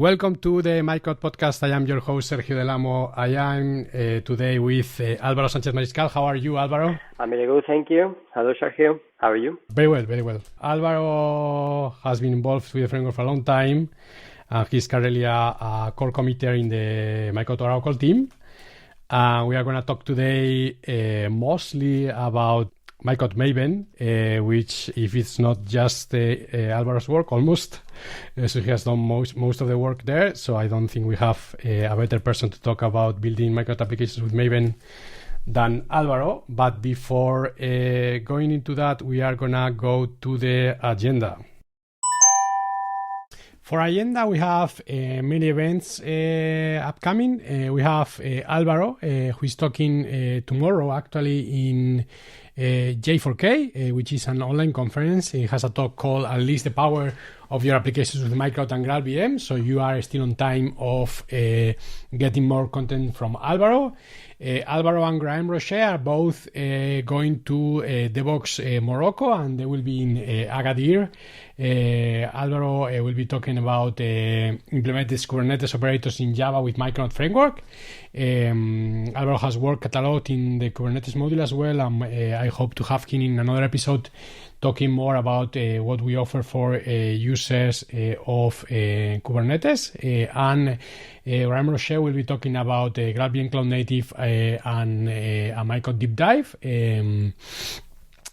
Welcome to the Micronaut podcast. I am your host, Sergio del Amo. I am today with Álvaro Sánchez-Mariscal. How are you, Álvaro? I'm very good, thank you. Hello, Sergio. How are you? Very well, very well. Álvaro has been involved with the framework for a long time. He's currently a core committer in the Micronaut Oracle team. We are going to talk today mostly about Micronaut Maven, which, if it's not just Álvaro's work, almost. So he has done most of the work there. So I don't think we have a better person to talk about building Micronaut applications with Maven than Álvaro. But before going into that, we are going to go to the agenda. For agenda, we have many events upcoming. We have Álvaro, who is talking tomorrow, actually, in J4K, which is an online conference. He has a talk called Unleash the Power of Your Applications with Micronaut and GraalVM. So you are still on time of getting more content from Álvaro. Álvaro and Graham Roche are both going to Devox Morocco, and they will be in Agadir. Álvaro will be talking about implementing Kubernetes operators in Java with Micronaut framework. Álvaro has worked a lot in the Kubernetes module as well, and I hope to have him in another episode talking more about what we offer for users of Kubernetes. And Graham Roche will be talking about GraalVM Cloud Native and a Micronaut deep dive.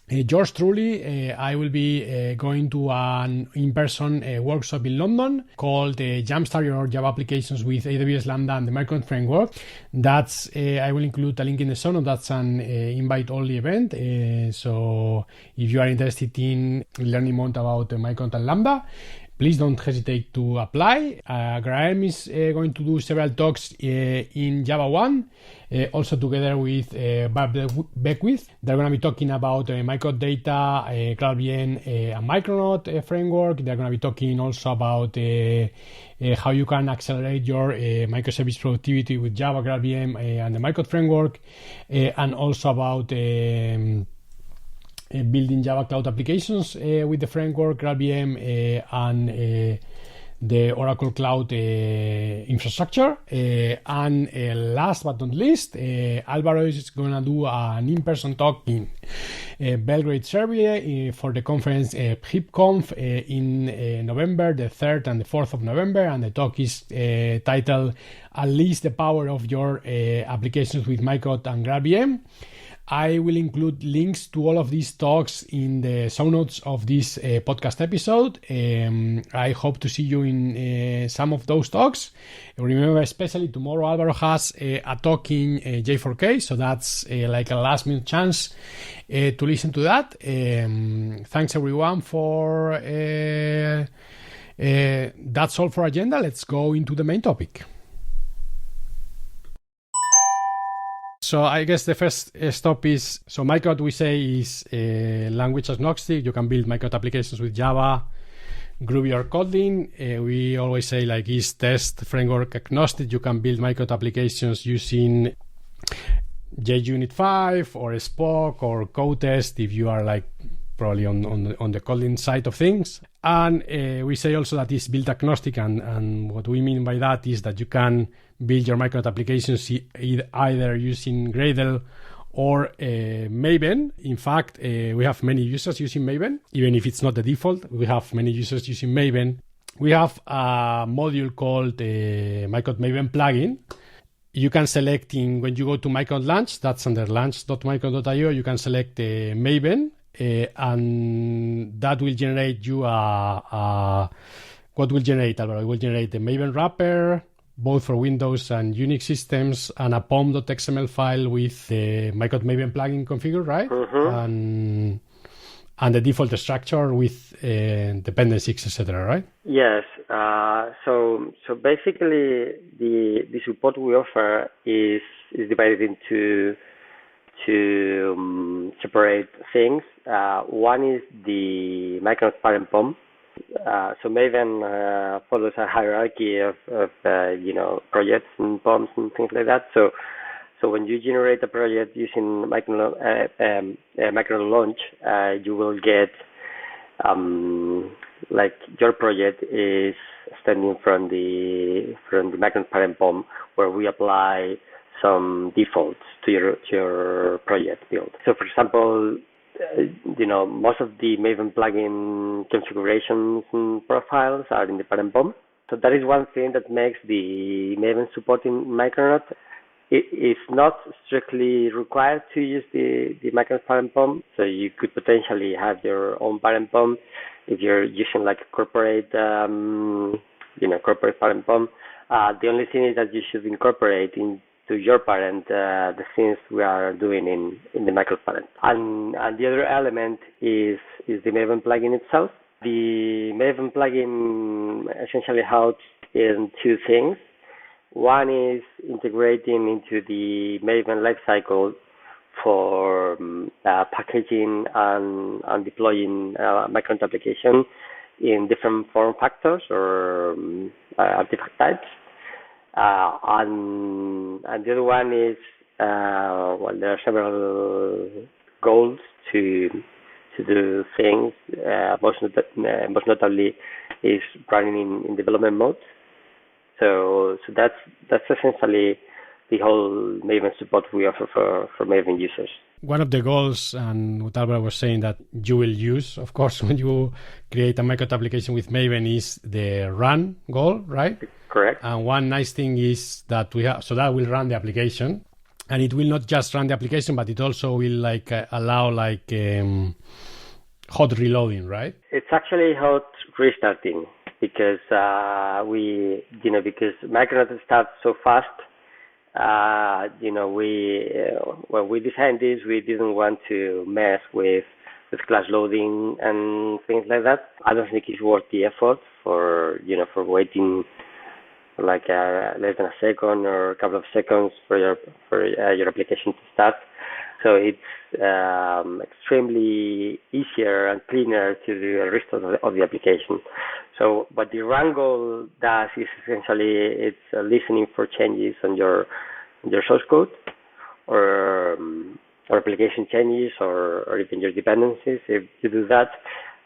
Yours truly, I will be going to an in-person workshop in London called Jumpstart Your Java Applications with AWS Lambda and the Micronaut Framework. That's I will include a link in the show notes. That's an invite-only event. So if you are interested in learning more about Micronaut and Lambda, please don't hesitate to apply. Graham is going to do several talks in Java 1, also together with Bob Beckwith. They're going to be talking about Micronaut data, GraalVM, and Micronaut framework. They're going to be talking also about how you can accelerate your microservice productivity with Java, GraalVM, and the Micronaut framework, and also about building Java cloud applications with the framework, GraalVM, and the Oracle Cloud infrastructure. And last but not least, Álvaro is going to do an in-person talk in Belgrade, Serbia for the conference HipConf in November, the 3rd and the 4th of November. And the talk is titled Unleash the Power of Your Applications with Micronaut and GraalVM. I will include links to all of these talks in the show notes of this podcast episode. I hope to see you in some of those talks. Remember, especially tomorrow, Álvaro has a talk in J4K, so that's like a last-minute chance to listen to that. Thanks, everyone, for... that's all for agenda. Let's go into the main topic. So I guess the first stop is, so Micronaut, we say, is language agnostic. You can build Micronaut applications with Java, Groovy, or Kotlin. We always say, like, is test framework agnostic. You can build Micronaut applications using JUnit 5 or Spock or CodeTest if you are like probably on the Kotlin side of things. And we say also that it's build agnostic, and what we mean by that is that you can build your Micronaut applications either using Gradle or Maven. In fact, we have many users using Maven, even if it's not the default. We have many users using Maven. We have a module called Micronaut Maven Plugin. You can select when you go to Micronaut Launch, that's under launch.micronaut.io, you can select Maven, and that will generate you what will generate, Álvaro? It will generate a Maven wrapper, both for Windows and Unix systems, and a pom.xml file with the Micronaut Maven plugin configured, right? Mm-hmm. And the default structure with dependencies, etc., right? Yes. So basically, the support we offer is divided into two separate things. One is the Micronaut parent POM. So Maven follows a hierarchy of projects and POMs and things like that. So when you generate a project using Micronaut Launch, you will get like your project is stemming from the Micronaut parent POM, where we apply some defaults to your project build. So, for example, most of the Maven plugin configurations and profiles are in the parent POM. So that is one thing that makes the Maven support in Micronaut. It is not strictly required to use the Micronaut parent POM. So you could potentially have your own parent POM if you're using like a corporate, corporate parent POM. The only thing is that you should incorporate into your parent the things we are doing in the Micronaut parent. And the other element is the Maven plugin itself. The Maven plugin essentially helps in two things. One is integrating into the Maven lifecycle for packaging and deploying Micronaut application in different form factors or artifact types. And the other one is, there are several goals to do things. Most notably is running in development mode. So that's essentially the whole Maven support we offer for Maven users. One of the goals, and what Álvaro was saying, that you will use, of course, when you create a Micronaut application with Maven is the run goal, right? Correct. And one nice thing is that we have, so that will run the application, and it will not just run the application, but it also will allow hot reloading, right? It's actually hot restarting because because Micronaut starts so fast. When we designed this, we didn't want to mess with class loading and things like that. I don't think it's worth the effort for waiting like less than a second or a couple of seconds for your application to start. So it's extremely easier and cleaner to do a restart of the application. So what the run goal does is essentially it's listening for changes on your source code or application changes or even your dependencies. If you do that,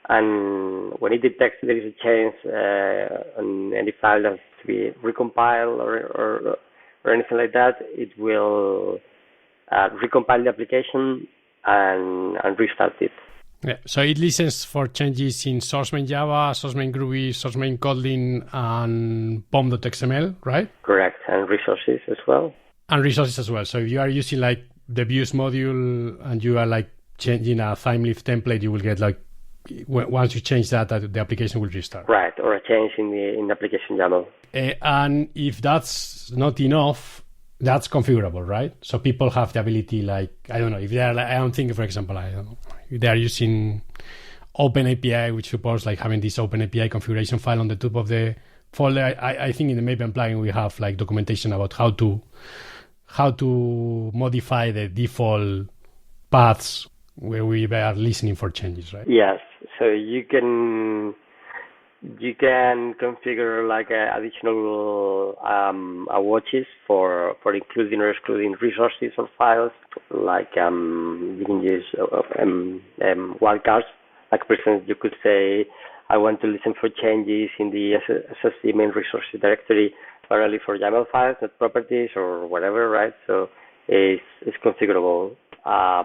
and when it detects there is a change on any file that has to be recompiled or anything like that, it will recompile the application and restart it. Yeah, so it listens for changes in source main Java, source main Groovy, source main Kotlin, and pom.xml, right? Correct, and resources as well. And resources as well. So if you are using the views module and you are changing a ThymeLift template, you will get once you change that, the application will restart. Right, or a change in the application YAML. And if that's not enough, that's configurable, right? So people have the ability, I don't know, if they are, I'm thinking, for example, I don't know, if they are using OpenAPI, which supports having this OpenAPI configuration file on the top of the folder. I think in the Maven plugin we have documentation about how to modify the default paths where we are listening for changes, right? Yes. So you can configure additional watches for including or excluding resources or files. You can use wildcards. For instance, you could say, I want to listen for changes in the SSC main resources directory, but only for YAML files, not properties or whatever, right? So it's configurable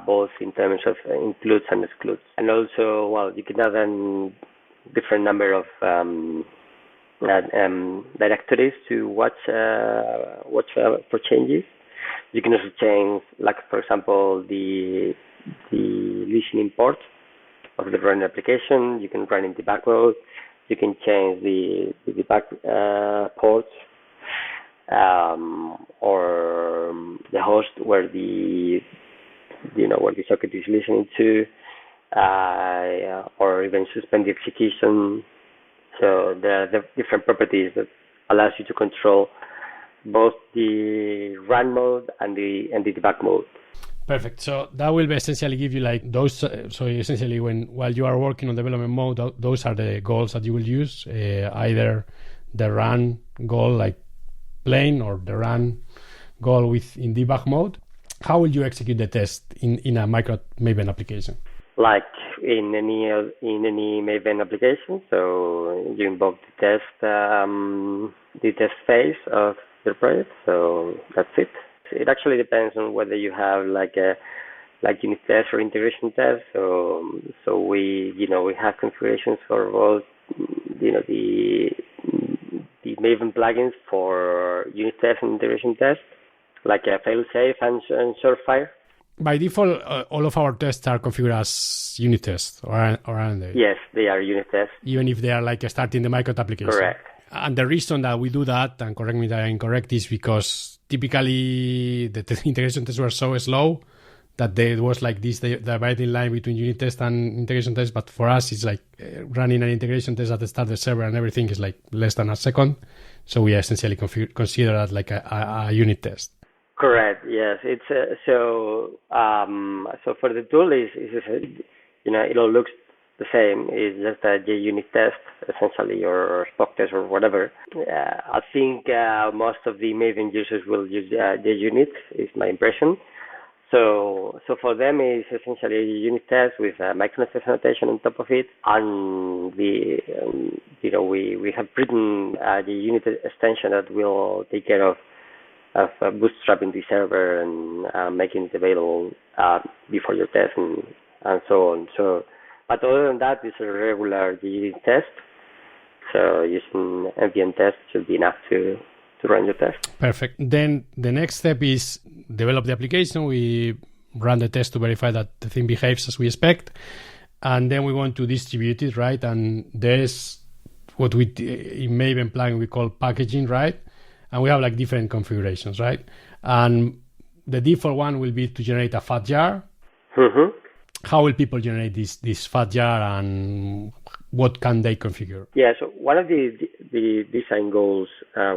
both in terms of includes and excludes. And also, you can have a different number of directories to watch for changes. You can also change, for example, the listening port of the running application. You can run in debug mode. You can change the debug ports or the host where the socket is listening to, or even suspend the execution. So there are different properties that allows you to control both the run mode and the debug mode. Perfect. So that will essentially give you those. So essentially, while you are working on development mode, those are the goals that you will use. Either the run goal plain or the run goal in debug mode. How will you execute the test in a Micronaut Maven application? in any Maven application. So you invoke the test phase of the project. So that's it. It actually depends on whether you have like unit test or integration test. So we have configurations for both the Maven plugins for unit test and integration test, like failsafe and Surefire. By default, all of our tests are configured as unit tests, or aren't they? Yes, they are unit tests. Even if they are like starting the Micronaut application. Correct. And the reason that we do that, and correct me if I'm incorrect, is because typically the integration tests were so slow that there was like this dividing line between unit test and integration test. But for us, it's like running an integration test at the start of the server and everything is like less than a second. So we essentially consider that like a unit test. Correct. Yes, it's so for the tool it all looks the same. It's just a JUnit test essentially, or Spock test or whatever. I think most of the Maven users will use JUnit. Is my impression. So for them it's essentially a unit test with a Micronaut test annotation on top of it, and we have written the unit extension that will take care of bootstrapping the server and making it available before your test and so on. So, but other than that, it's a regular unit test. So using npm test should be enough to run your test. Perfect. Then the next step is develop the application. We run the test to verify that the thing behaves as we expect, and then we want to distribute it, right? And there's what we in Maven plugin we call packaging, right? And we have like different configurations, right? And the default one will be to generate a fat jar. Mm-hmm. How will people generate this fat jar, and what can they configure? Yeah, so one of the design goals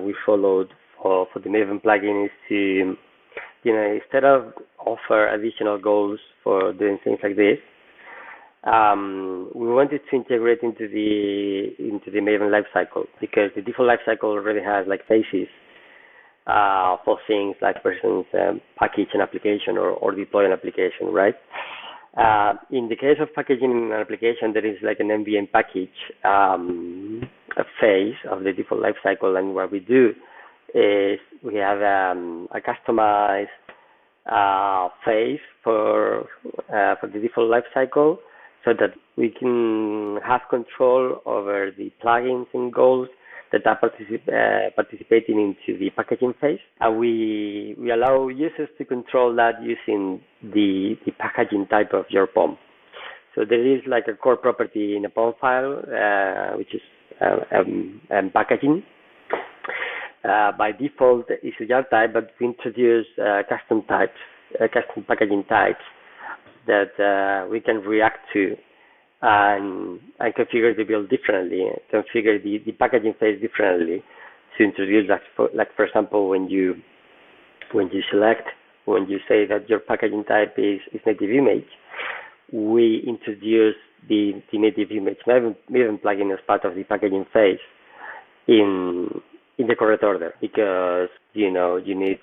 we followed for the Maven plugin is to, instead of offer additional goals for doing things like this, we wanted to integrate into the Maven lifecycle, because the default lifecycle already has like phases for things like, for instance, package an application or deploy an application, right? In the case of packaging an application, there is like an NVM package a phase of the default lifecycle, and what we do is we have a customized phase for the default lifecycle, so that we can have control over the plugins and goals that are participating into the packaging phase. And we allow users to control that using the packaging type of your POM. So there is like a core property in a POM file, which is packaging. By default, it's a jar type, but we introduce custom packaging types that we can react to and configure the build differently, configure the packaging phase differently to introduce that. For example, when you say that your packaging type is native image, we introduce the native image Maven plugin as part of the packaging phase in the correct order, because you need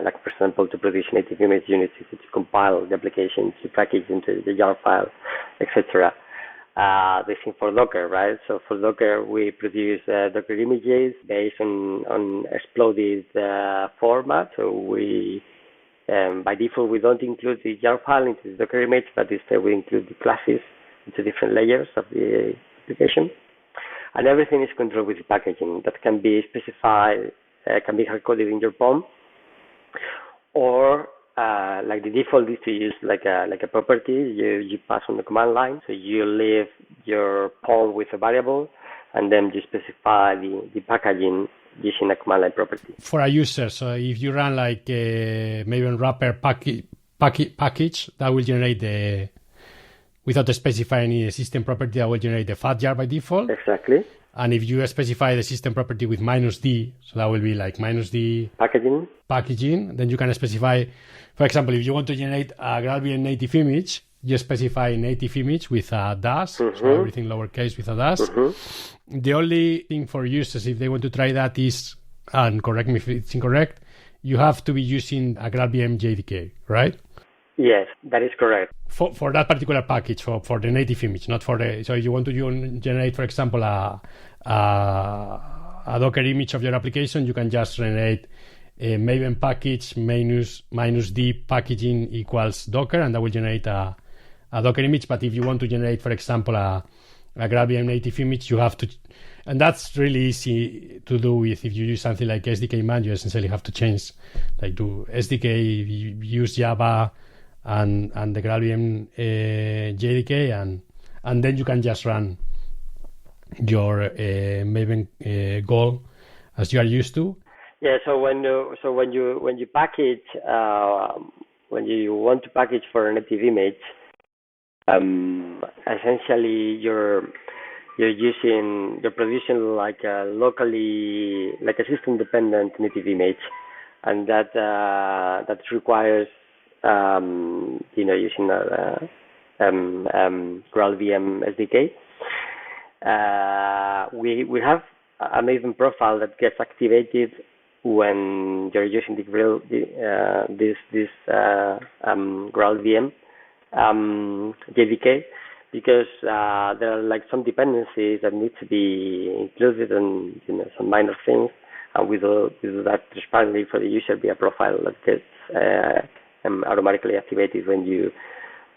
like, for example, to produce native image, you need to compile the application, to package into the jar file, etc. The same for Docker, right? So for Docker, we produce Docker images based on exploded format. So we, by default, we don't include the jar file into the Docker image, but instead we include the classes into different layers of the application. And everything is controlled with the packaging that can be specified, can be hard-coded in your POM, or like the default is to use like a property you pass on the command line. So you leave your POM with a variable, and then you specify the packaging using a command line property. For a user, so if you run like a Maven wrapper package, that will generate without specifying any system property, that will generate the fat jar by default. Exactly. And if you specify the system property with -d, so that will be like -d packaging, then you can specify, for example, if you want to generate a GraalVM native image, you specify native image with a dash, so everything lowercase with a dash. The only thing for users, if they want to try that, is, and correct me if it's incorrect, you have to be using a GraalVM JDK, right? Yes, that is correct. For that particular package, for the native image, not for the. So if you want to generate, for example, a Docker image of your application, you can just generate a Maven package minus D packaging equals Docker, and that will generate a Docker image. But if you want to generate, for example, a GraalVM native image, you have to, and that's really easy to do with. If you use something like SDK man, you essentially have to change, like do SDK, use Java and the GraalVM JDK, and then you can just run your Maven goal as you are used to. Yeah. So when you package when you want to package for a native image, essentially you're producing like a locally, like a system dependent native image, and that requires using GraalVM SDK. We have a Maven profile that gets activated when you're using this GraalVM JDK, because there are like some dependencies that need to be included, and some minor things, and we do that transparently for the user via profile that gets automatically activated when you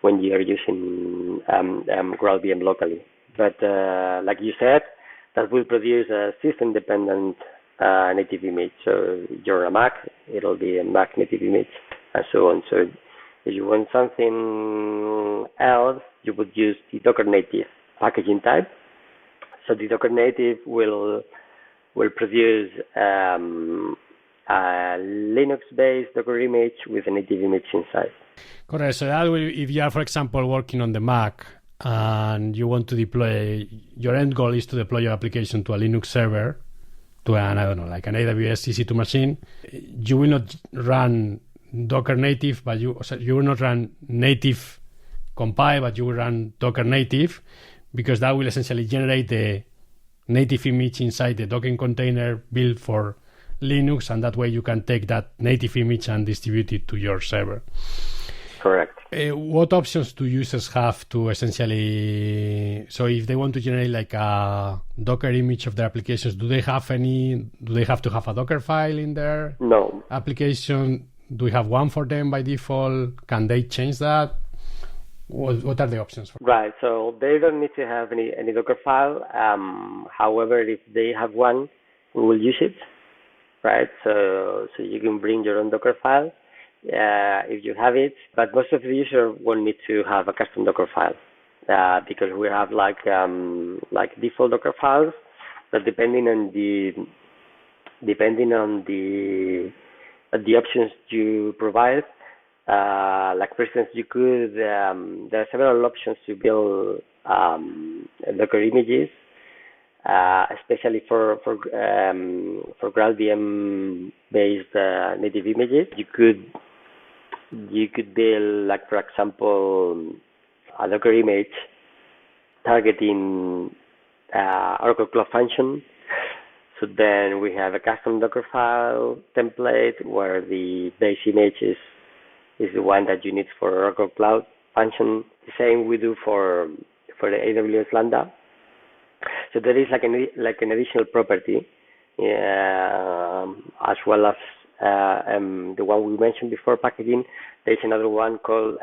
are using GraalVM locally. But like you said, that will produce a system-dependent native image. So you're a Mac, it'll be a Mac native image, and so on. So if you want something else, you would use the Docker native packaging type. So the Docker native will produce a Linux-based Docker image with a native image inside. Correct. So that will, if you are, for example, working on the Mac and you want to deploy, your end goal is to deploy your application to a Linux server, to an, I don't know, like an AWS EC2 machine, you will not run Docker native, but you will not run native compile, but you will run Docker native, because that will essentially generate the native image inside the Docker container built for Linux, and that way you can take that native image and distribute it to your server. Correct. What options do users have to essentially, so if they want to generate like a Docker image of their applications, do they have to have a Docker file in their application? Do we have one for them by default? Can they change that? What are the options? Right, so they don't need to have any Docker file. However, if they have one, we will use it, right? So you can bring your own Docker file if you have it, but most of the users will need to have a custom Docker file because we have like default Docker files, but depending on the options you provide, like for instance, you could there are several options to build Docker images, especially for GraalVM based native images. You could build, like for example, a Docker image targeting Oracle Cloud Function. So then we have a custom Docker file template where the base image is the one that you need for Oracle Cloud Function. The same we do for the AWS Lambda. So there is like an additional property, as well as the one we mentioned before, packaging. There's another one called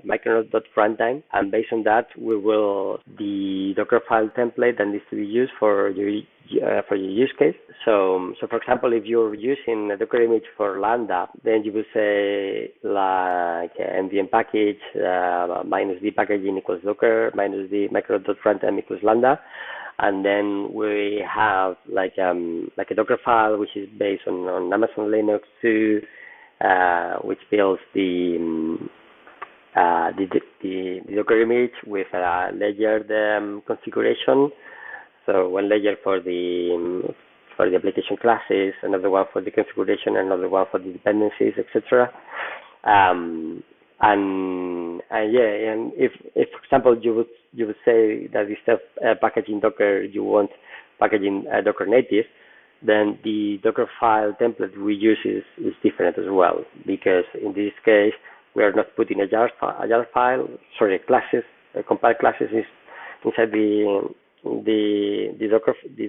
Micronaut.runtime, and based on that, the Docker file template that needs to be used for your use case. So for example, if you're using a Docker image for Lambda, then you will say like nvm package minus d packaging equals Docker minus d Micronaut.runtime equals Lambda. And then we have like a Docker file which is based on Amazon Linux 2, which builds the Docker image with a layered configuration. So one layer for the application classes, another one for the configuration, another one for the dependencies, etc. And if for example you would say that instead of packaging Docker, you want packaging Docker native, then the Docker file template we use is different as well, because in this case we are not putting a jar file. Sorry, classes, compiled classes is inside the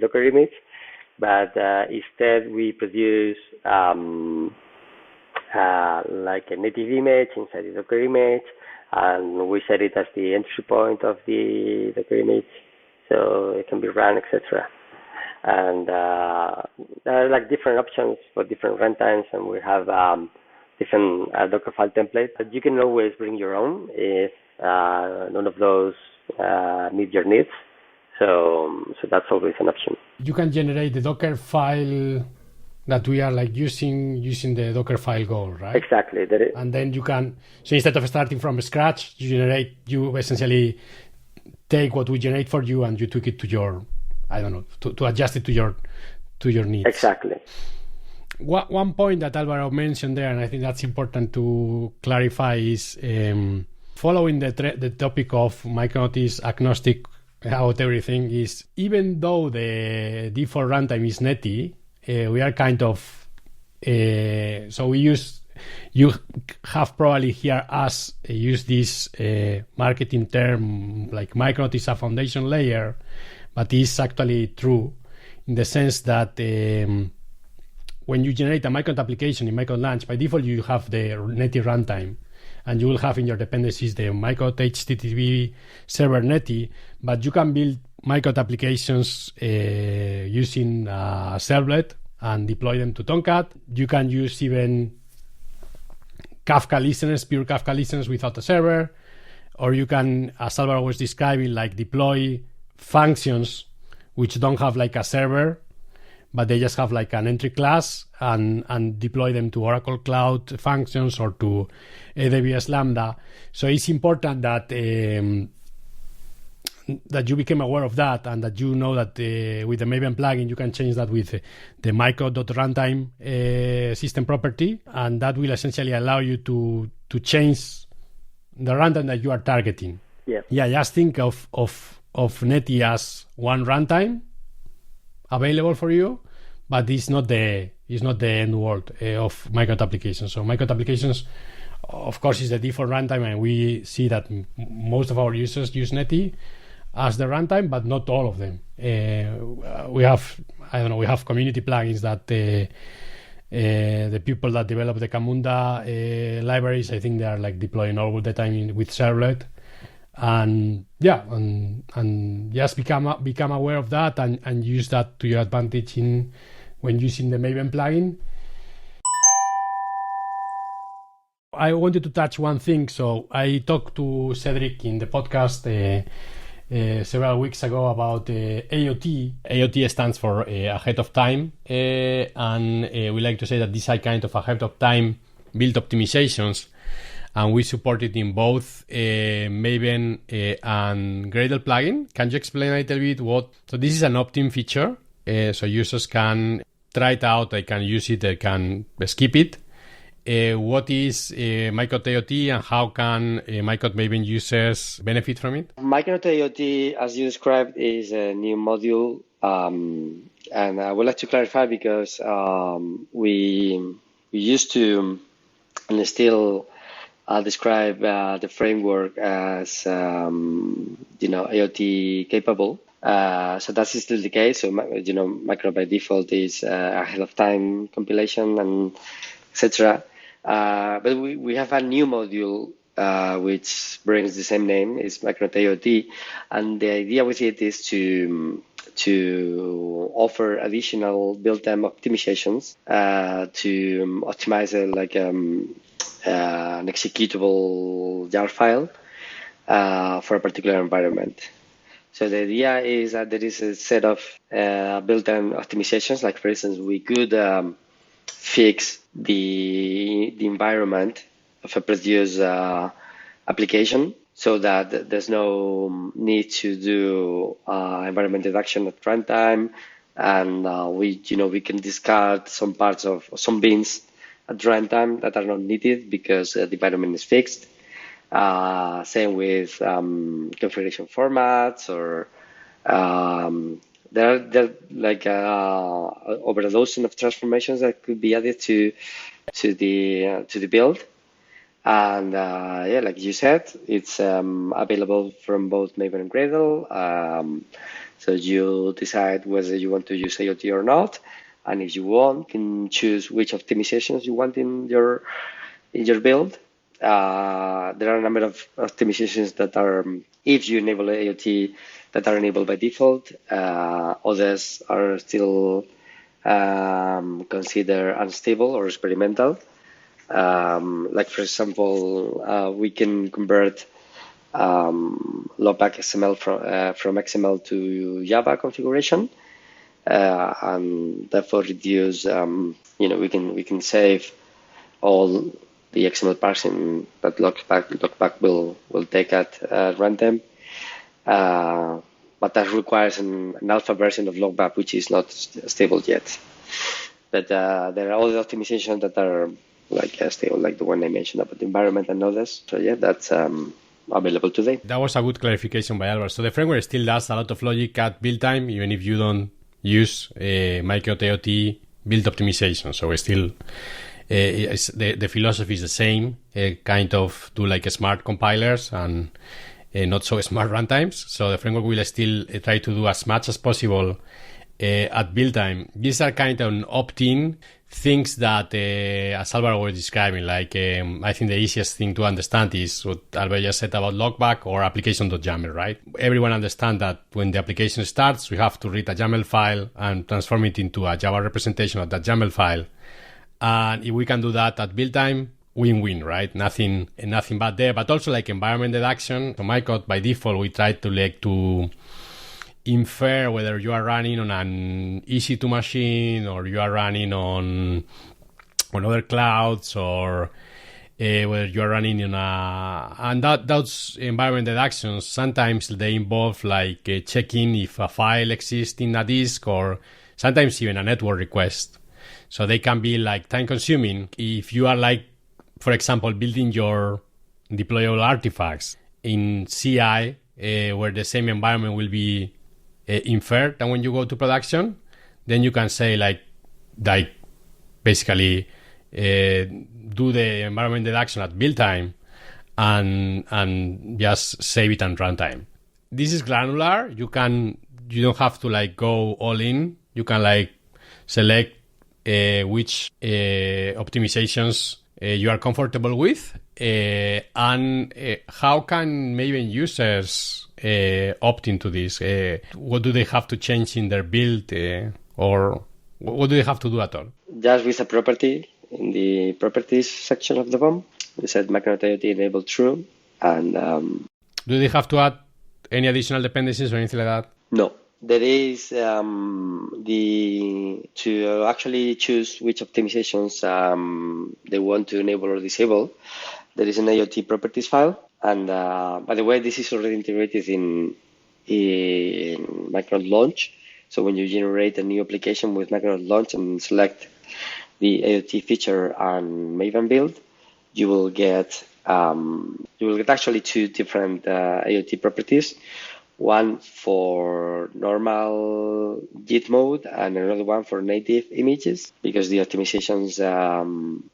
Docker image, but instead we produce like a native image inside the Docker image, and we set it as the entry point of the Docker image, so it can be run, etc. And there are like different options for different runtimes, and we have different Docker file templates. But you can always bring your own if none of those meet your needs. So that's always an option. You can generate the Docker file that we are like using the Docker file goal, right? Exactly. And then you can, so instead of starting from scratch, you essentially take what we generate for you and you tweak it to your, I don't know, to adjust it to your needs. Exactly. One point that Álvaro mentioned there, and I think that's important to clarify, is following the topic of Micronaut is agnostic about everything, is even though the default runtime is netty, we are kind of so you have probably heard us use this marketing term like Micronaut is a foundation layer, but it's actually true in the sense that when you generate a Micronaut application in Micronaut Launch, by default you have the netty runtime, and you will have in your dependencies the Micronaut HTTP server netty, but you can build Micronaut applications using a servlet and deploy them to Tomcat. You can use even Kafka listeners, pure Kafka listeners without a server, or you can, as Álvaro was describing, like deploy functions which don't have like a server, but they just have like an entry class, and deploy them to Oracle Cloud Functions or to AWS Lambda. So it's important that you became aware of that, and that you know that with the Maven plugin you can change that with the micro.runtime system property, and that will essentially allow you to change the runtime that you are targeting. Yeah, just think of netty as one runtime available for you, but it's not the end world of Micronaut applications. So Micronaut applications, of course, is the default runtime, and we see that most of our users use netty as the runtime, but not all of them. We have community plugins that the people that develop the Camunda libraries, I think they are like deploying all the time with servlet, and just become aware of that and use that to your advantage when using the Maven plugin. I wanted to touch one thing. So I talked to Cedric in the podcast several weeks ago about AOT. AOT stands for ahead of time, and we like to say that these are kind of ahead of time build optimizations, and we support it in both Maven and Gradle plugin. Can you explain a little bit what? So this is an opt-in feature, so users can try it out, they can use it, they can skip it. What is Micronaut AOT, and how can Micronaut Maven users benefit from it? Micronaut AOT, as you described, is a new module, and I would like to clarify because we used to and still describe the framework as AOT capable. So that's still the case. So Micronaut by default is ahead of time compilation and etc. But we have a new module which brings the same name, is Micronaut AOT, and the idea with it is to offer additional built-in optimizations to optimize an executable jar file for a particular environment. So the idea is that there is a set of built-in optimizations. Like, for instance, we could fix the environment of a produced application so that there's no need to do environment deduction at runtime, and we can discard some parts of some bins at runtime that are not needed because the environment is fixed. Same with configuration formats, or there are like over a dozen of transformations that could be added to the build. And like you said, it's available from both Maven and Gradle. So you decide whether you want to use IoT or not. And if you want, you can choose which optimizations you want in your build. There are a number of optimizations that are, if you enable IoT, that are enabled by default. Others are still considered unstable or experimental. Like for example, we can convert loopback XML from XML to Java configuration, and therefore reduce. We can save all the XML parsing that loopback will take at runtime. But that requires an alpha version of loopback, which is not stable yet. But there are other optimizations that are stable, like the one I mentioned about the environment and others. So yeah, that's available today. That was a good clarification by Álvaro. So the framework still does a lot of logic at build time, even if you don't use Micronaut IoT build optimization. So it's still the philosophy is the same, kind of do like smart compilers and not so smart runtimes. So the framework will still try to do as much as possible at build time. These are kind of opt-in things that, as Álvaro was describing, I think the easiest thing to understand is what Álvaro just said about lockback or application.yaml, right? Everyone understands that when the application starts, we have to read a YAML file and transform it into a Java representation of that YAML file. And if we can do that at build time, win-win, right? Nothing bad there. But also environment deduction. So Micronaut, by default, we try to infer whether you are running on an EC2 machine or you are running on other clouds, or whether you are running in and those environment deductions, sometimes they involve checking if a file exists in a disk, or sometimes even a network request. So they can be time consuming. If you are for example, building your deployable artifacts in CI, where the same environment will be inferred, and when you go to production, then you can say basically do the environment deduction at build time and just save it on runtime. This is granular. You don't have to go all in. You can select which optimizations you are comfortable with, and how can Maven users opt into this? What do they have to change in their build, or what do they have to do at all? Just with a property in the properties section of the BOM, we said Micronaut IoT enable true, and do they have to add any additional dependencies or anything like that? No. There is to actually choose which optimizations they want to enable or disable. There is an IoT properties file, and by the way, this is already integrated in Micronaut Launch. So when you generate a new application with Micronaut Launch and select the IoT feature and Maven build, you will get actually two different IoT properties. One for normal JIT mode and another one for native images, because the optimizations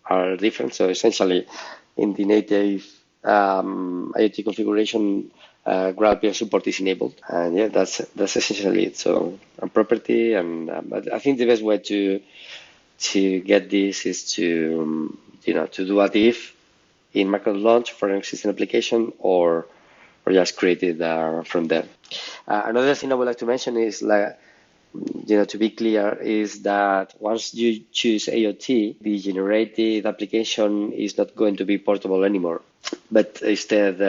are different. So essentially, in the native IoT configuration, GraalPM support is enabled, and yeah, that's essentially it. So a property, and but I think the best way to get this is to do a diff in Micronaut Launch for an existing application, or just create it from there. Another thing I would like to mention is, to be clear, is that once you choose IoT, the generated application is not going to be portable anymore, but instead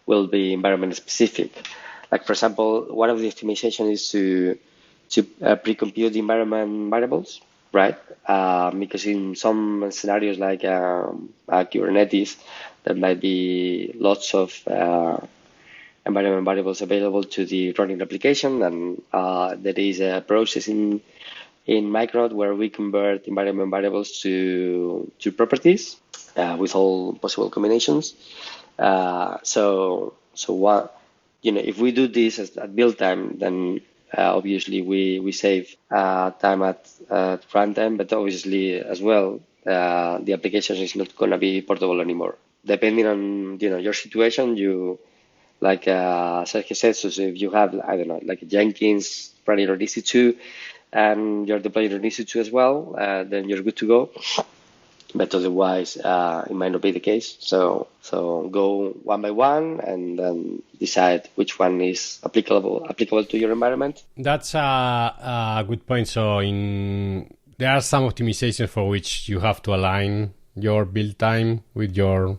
will be environment specific. For example, one of the optimization is to pre-compute the environment variables, right? Because in some scenarios like Kubernetes, there might be lots of environment variables available to the running application, and there is a process in Micronaut where we convert environment variables to properties with all possible combinations. So what, if we do this at build time, then obviously we save time at runtime, but obviously as well the application is not going to be portable anymore. depending on, your situation, you, like Sergio said, so if you have, I don't know, like Jenkins running on EC2 and you're deploying on EC2 as well, then you're good to go. But otherwise, it might not be the case. So go one by one and then decide which one is applicable to your environment. That's a good point. So there are some optimizations for which you have to align your build time with your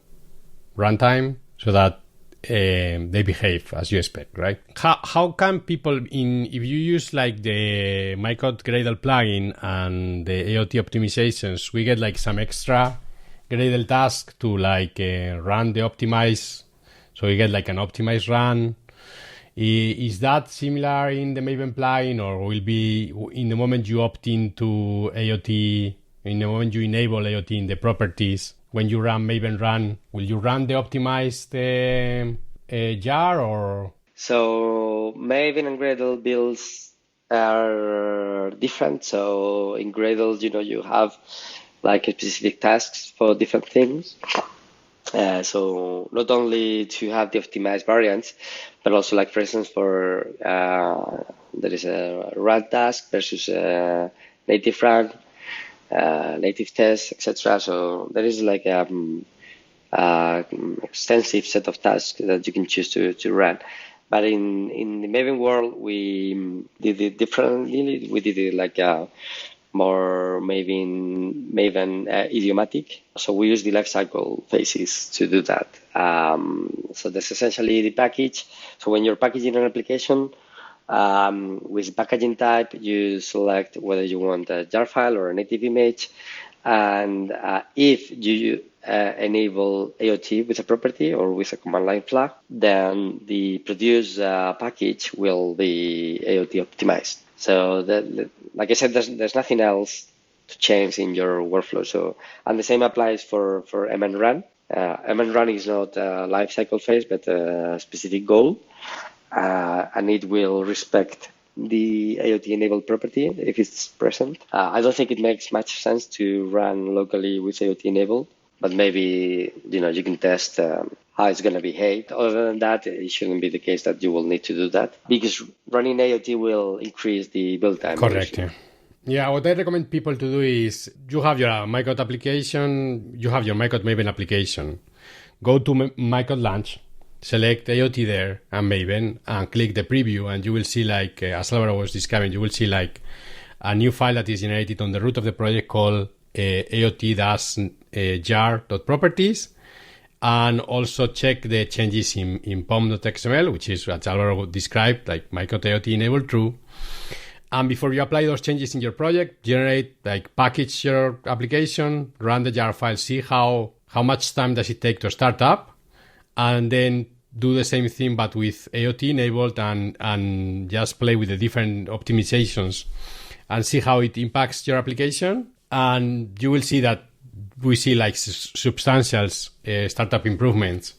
runtime so that they behave as you expect, right? How can people if you use like the Micronaut Gradle plugin and the AOT optimizations, we get like some extra Gradle task to like run the optimize. So you get like an optimized run. Is that similar in the Maven plugin, or will be in the moment you opt into AOT, in the moment you enable AOT in the properties? When you run Maven run, will you run the optimized jar or? So Maven and Gradle builds are different. So in Gradle, you have like specific tasks for different things. So not only to have the optimized variants, but also like, for instance, for there is a run task versus a native run. Native tests, etc. So there is like extensive set of tasks that you can choose to run. But in the Maven world, we did it differently. We did it like more Maven idiomatic. So we use the lifecycle phases to do that. So that's essentially the package. So when you're packaging an application, with packaging type, you select whether you want a jar file or a native image. And if you enable AOT with a property or with a command line flag, then the produced package will be AOT optimized. So like I said, there's nothing else to change in your workflow. So, and the same applies for MN run. MN run is not a lifecycle phase, but a specific goal. And it will respect the AOT enabled property if it's present. I don't think it makes much sense to run locally with AOT enabled, but maybe you can test how it's going to behave. Other than that, it shouldn't be the case that you will need to do that, because running AOT will increase the build time. Correct. Yeah, what I recommend people to do is you have your Micronaut application, you have your Micronaut Maven application. Go to Micronaut Launch. Select AOT there and Maven and click the preview, and you will see, like as Álvaro was describing, you will see like a new file that is generated on the root of the project called AOT-jar.properties, and also check the changes in pom.xml, which is what Álvaro described, like Micronaut AOT enable true. And before you apply those changes in your project, generate, like, package your application, run the jar file, see how much time does it take to start up, and then do the same thing but with AOT enabled, and just play with the different optimizations and see how it impacts your application. And you will see that we see like substantial startup improvements,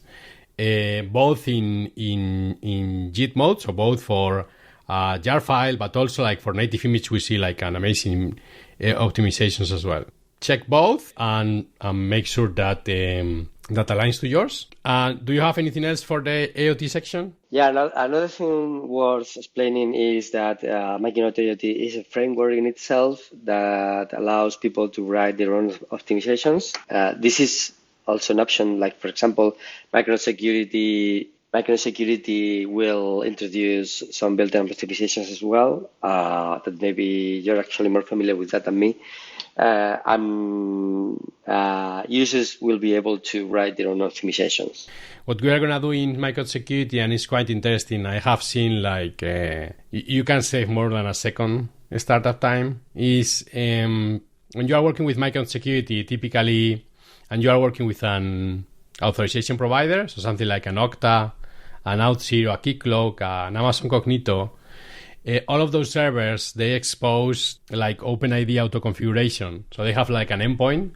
both in JIT mode, so both for jar file, but also like for native image, we see like an amazing optimizations as well. Check both and make sure that that aligns to yours. Do you have anything else for the AOT section? Yeah, another thing worth explaining is that Micronaut AOT is a framework in itself that allows people to write their own optimizations. This is also an option, like, for example, Micronaut Security will introduce some built-in optimizations as well, that maybe you're actually more familiar with that than me. Users will be able to write their own optimizations. What we are going to do in Micronaut Security, and it's quite interesting, I have seen like you can save more than a second startup time, is when you are working with Micronaut Security typically, and you are working with an authorization provider, so something like an Okta, an Auth0, a Keycloak, an Amazon Cognito, all of those servers, they expose like OpenID auto configuration. So they have like an endpoint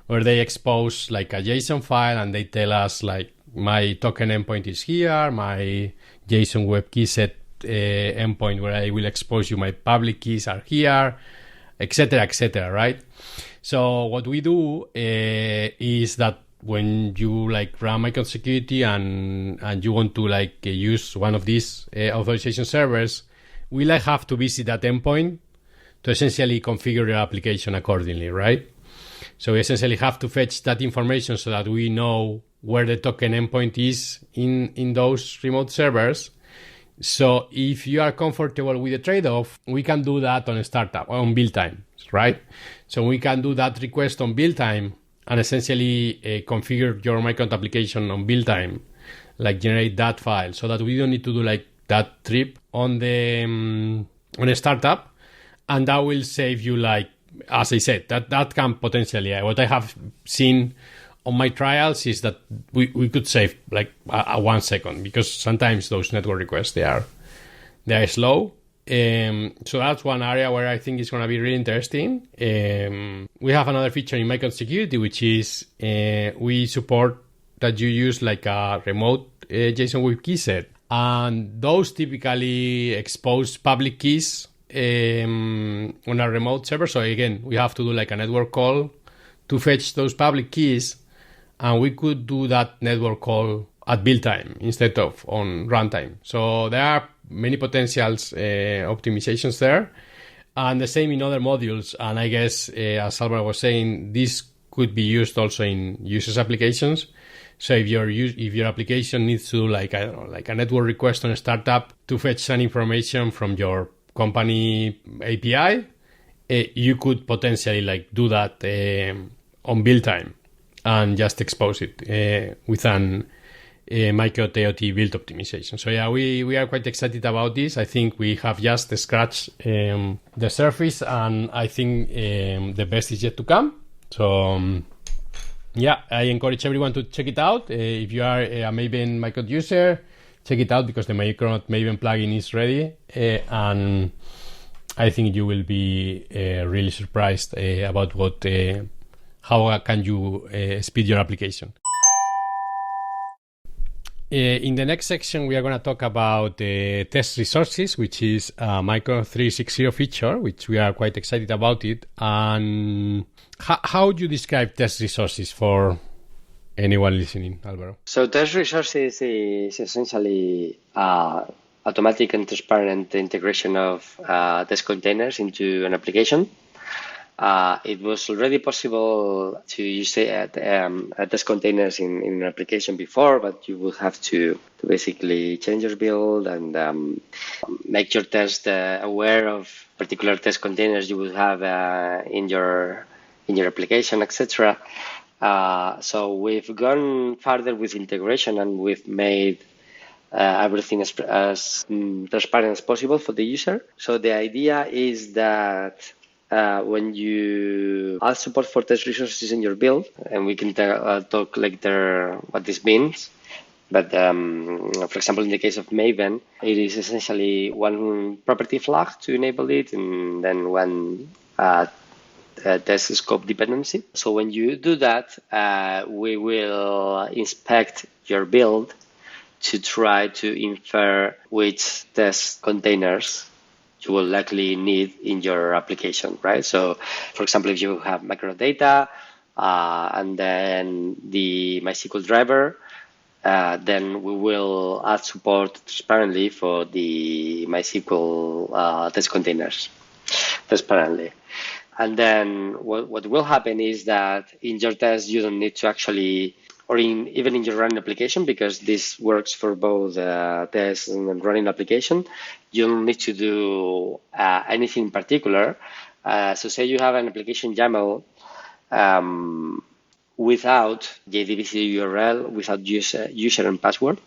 where they expose like a JSON file, and they tell us like my token endpoint is here, my JSON web key set endpoint where I will expose you my public keys are here, etc., right? So what we do is that when you like run Micronaut security and you want to like use one of these authorization servers, we like have to visit that endpoint to essentially configure your application accordingly, right? So we essentially have to fetch that information so that we know where the token endpoint is in those remote servers. So if you are comfortable with the trade-off, we can do that on a startup, on build time, right? So we can do that request on build time and essentially configure your Micronaut application on build time, like generate that file so that we don't need to do like that trip on a startup. And that will save you, like, as I said, that can potentially, what I have seen on my trials is that we could save like a 1 second, because sometimes those network requests, they are slow. So that's one area where I think it's going to be really interesting. We have another feature in Micronaut security, which is we support that you use like a remote JSON with key set, and those typically expose public keys on a remote server. So again, we have to do like a network call to fetch those public keys, and we could do that network call at build time instead of on runtime. So there are many potentials optimizations there, and the same in other modules. And I guess, as Álvaro was saying, this could be used also in users applications. So if your application needs to do like a network request on a startup to fetch some information from your company API, you could potentially like do that on build time and just expose it with an Micronaut AOT build optimization. So yeah, we are quite excited about this. I think we have just scratched the surface, and I think the best is yet to come. So yeah, I encourage everyone to check it out. If you are a Maven Micronaut user, check it out, because the Micronaut Maven plugin is ready, and I think you will be really surprised about how can you speed your application. In the next section, we are going to talk about test resources, which is a Micronaut 360 feature, which we are quite excited about it. And how would you describe test resources for anyone listening, Álvaro? So test resources is essentially automatic and transparent integration of test containers into an application. It was already possible to use test containers in an application before, but you would have to basically change your build and make your test aware of particular test containers you would have in your application, etc. So we've gone further with integration, and we've made everything as transparent as possible for the user. So the idea is that when you add support for test resources in your build, and we can talk later what this means. But for example, in the case of Maven, it is essentially one property flag to enable it, and then one test scope dependency. So when you do that, we will inspect your build to try to infer which test containers you will likely need in your application, right? So, for example, if you have Micronaut data and then the MySQL driver, then we will add support transparently for the MySQL test containers transparently. And then what will happen is that in your test, you don't need to actually, or even in your running application, because this works for both tests and running application, you don't need to do anything in particular. So say you have an application YAML without JDBC URL, without user and password.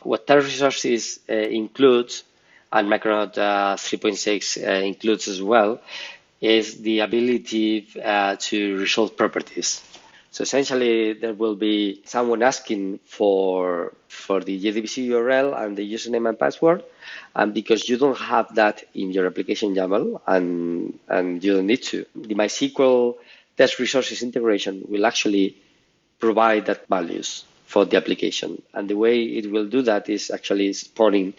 What test resources includes, and Micronaut 3.6 includes as well, is the ability to resolve properties. So essentially, there will be someone asking for the JDBC URL and the username and password, and because you don't have that in your application YAML, and you don't need to, the MySQL test resources integration will actually provide that values for the application. And the way it will do that is actually spawning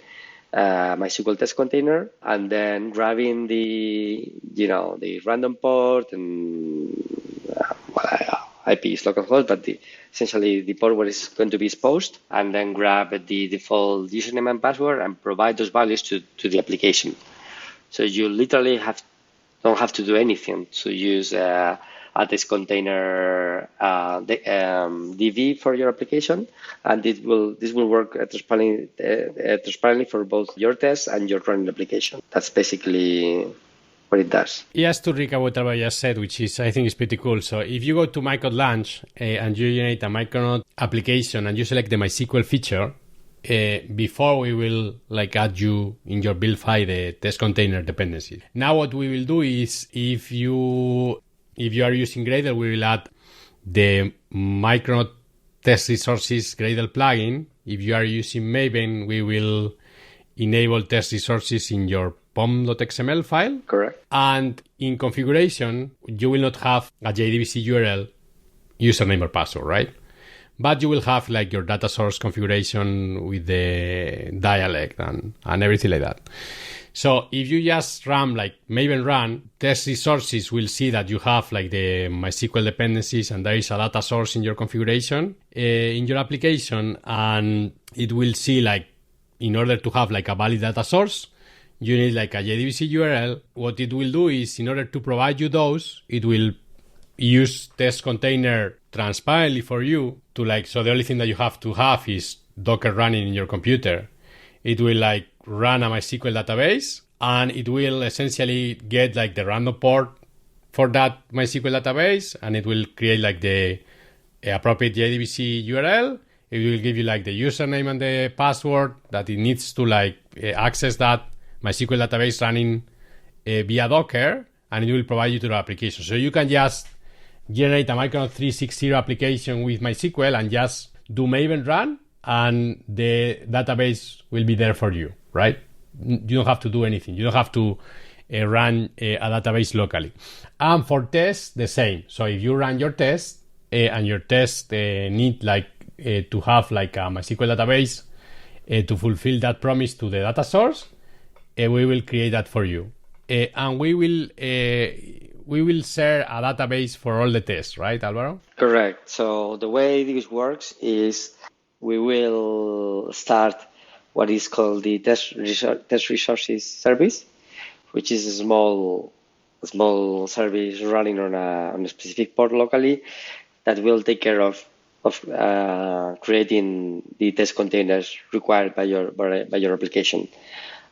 MySQL test container, and then grabbing the random port and IP is localhost, but essentially the port where it's going to be exposed, and then grab the default username and password and provide those values to the application. So you literally don't have to do anything to use a test container DV for your application, and this will work transparently for both your tests and your running application. That's basically what it does. Yes, to recap what Álvaro just said, which is I think is pretty cool. So if you go to Micronaut Launch and you generate a Micronaut application and you select the MySQL feature, before we will add you in your build file the test container dependency. Now what we will do is if you are using Gradle, we will add the Micronaut test resources Gradle plugin. If you are using Maven, we will enable test resources in your pom.xml file. Correct. And in configuration, you will not have a JDBC URL username or password, right? But you will have your data source configuration with the dialect and everything like that. So if you just run Maven run, test resources will see that you have the MySQL dependencies and there is a data source in your configuration in your application, and it will see in order to have a valid data source, you need a JDBC URL. What it will do is, in order to provide you those, it will use test container transparently for you to so the only thing that you have to have is Docker running in your computer. It will run a MySQL database, and it will essentially get the random port for that MySQL database, and it will create the appropriate JDBC URL. It will give you the username and the password that it needs to access that MySQL database running via Docker, and it will provide you to the application. So you can just generate a Micronaut 360 application with MySQL and just do Maven run, and the database will be there for you, right? You don't have to do anything. You don't have to run a database locally. And for tests, the same. So if you run your test and your test need to have a MySQL database to fulfill that promise to the data source, we will create that for you. And we will share a database for all the tests, right, Álvaro? Correct. So the way this works is we will start what is called the test resources service, which is a small service running on a specific port locally that will take care of creating the test containers required by your application.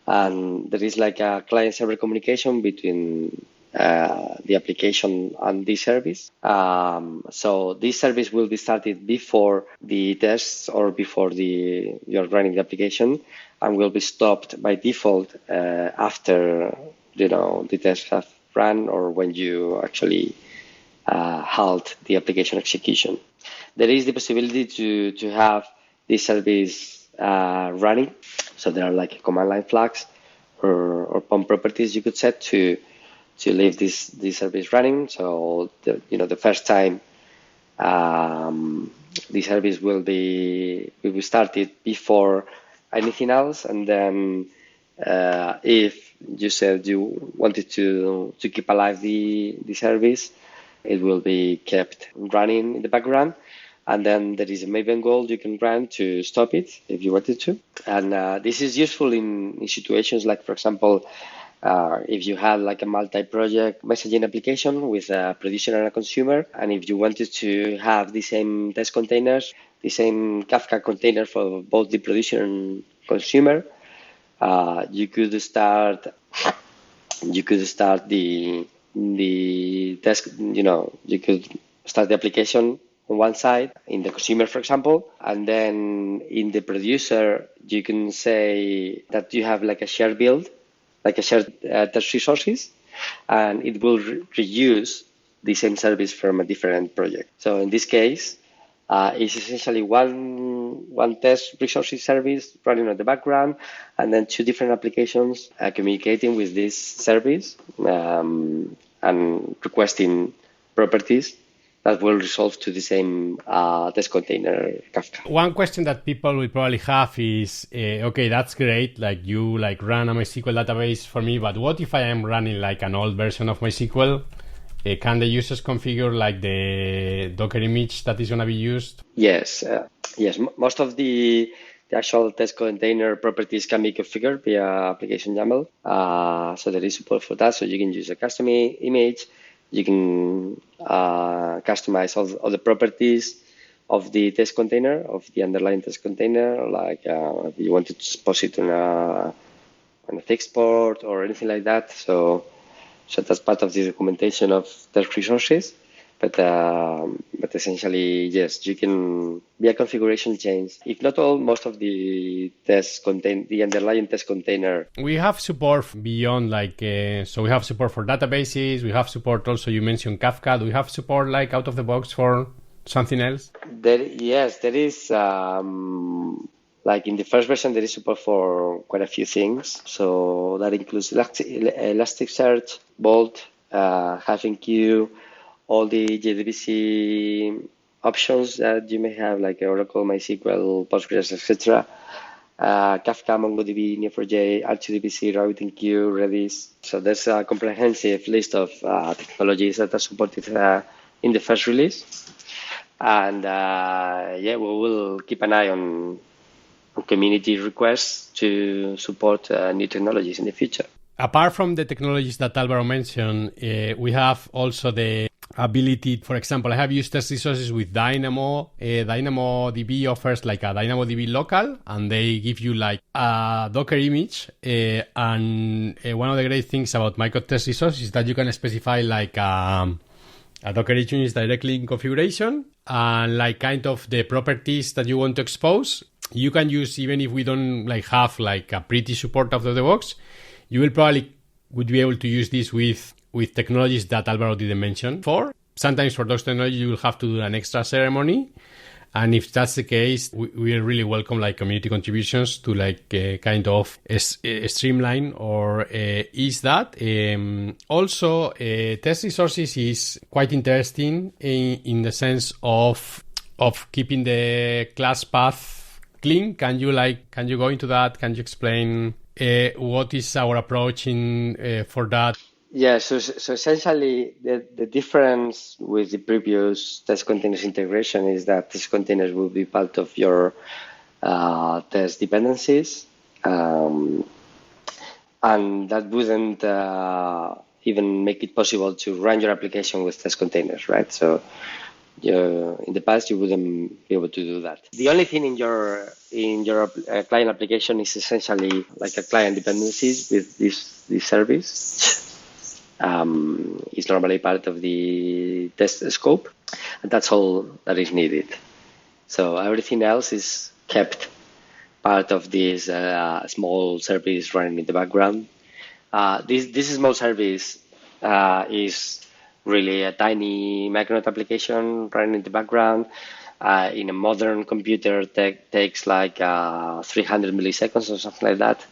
And there is a client-server communication between the application and this service. So this service will be started before the tests or before you're running the application, and will be stopped by default after the tests have run or when you actually halt the application execution. There is the possibility to have this service running. So there are command line flags or POM properties you could set to leave this service running. So the first time the service will be started before anything else, and then if you said you wanted to keep alive the service, it will be kept running in the background. And then there is a Maven goal you can run to stop it if you wanted to. And this is useful in situations like, for example, if you had a multi-project messaging application with a producer and a consumer, and if you wanted to have the same test containers, the same Kafka container for both the producer and consumer, you could start the test. You could start the application on one side in the consumer, for example, and then in the producer, you can say that you have a shared build, a shared test resources, and it will reuse the same service from a different project. So in this case, it's essentially one test resources service running on the background, and then two different applications communicating with this service and requesting properties that will resolve to the same test container Kafka. One question that people will probably have is, okay, that's great. You run a MySQL database for me, but what if I am running an old version of MySQL can the users configure like the Docker image that is going to be used? Yes, Most of the actual test container properties can be configured via application YAML. So there is support for that. So you can use a custom image. You can customize all the properties of the test container, of the underlying test container, like if you want to post it on a fixed port or anything like that. So that's part of the documentation of test resources. But essentially, yes, you can be a configuration change. If not all, most of the the underlying test container. We have support beyond so we have support for databases. We have support also. You mentioned Kafka. Do we have support like out of the box for something else? There is. Like in the first version, there is support for quite a few things. So that includes Elasticsearch, Vault, HiveMQ, all the JDBC options that you may have, like Oracle, MySQL, Postgres, etc. Kafka, MongoDB, Neo4j, R2DBC, RabbitMQ, Redis. So there's a comprehensive list of technologies that are supported in the first release. And we will keep an eye on community requests to support new technologies in the future. Apart from the technologies that Álvaro mentioned, we have also the ability, for example, I have used test resources with Dynamo. DynamoDB offers like a DynamoDB local, and they give you like a Docker image. And one of the great things about micro test resources is that you can specify like a Docker image directly in configuration, and like kind of the properties that you want to expose. You can use, even if we don't like have like a pretty support out of the box, you will probably would be able to use this with technologies that Álvaro didn't mention. Sometimes for those technologies, you will have to do an extra ceremony. And if that's the case, we really welcome like community contributions to like kind of streamline or ease that. Also, test resources is quite interesting in the sense of keeping the class path clean. Can you go into that? Can you explain what is our approach for that? Yeah, so essentially the difference with the previous test containers integration is that test containers will be part of your test dependencies, and that wouldn't even make it possible to run your application with test containers, right? So in the past, you wouldn't be able to do that. The only thing in your client application is essentially like a client dependencies with this service. Is normally part of the test scope, and that's all that is needed. So everything else is kept part of this small service running in the background. This small service is really a tiny Micronaut application running in the background. In a modern computer, takes like 300 milliseconds or something like that.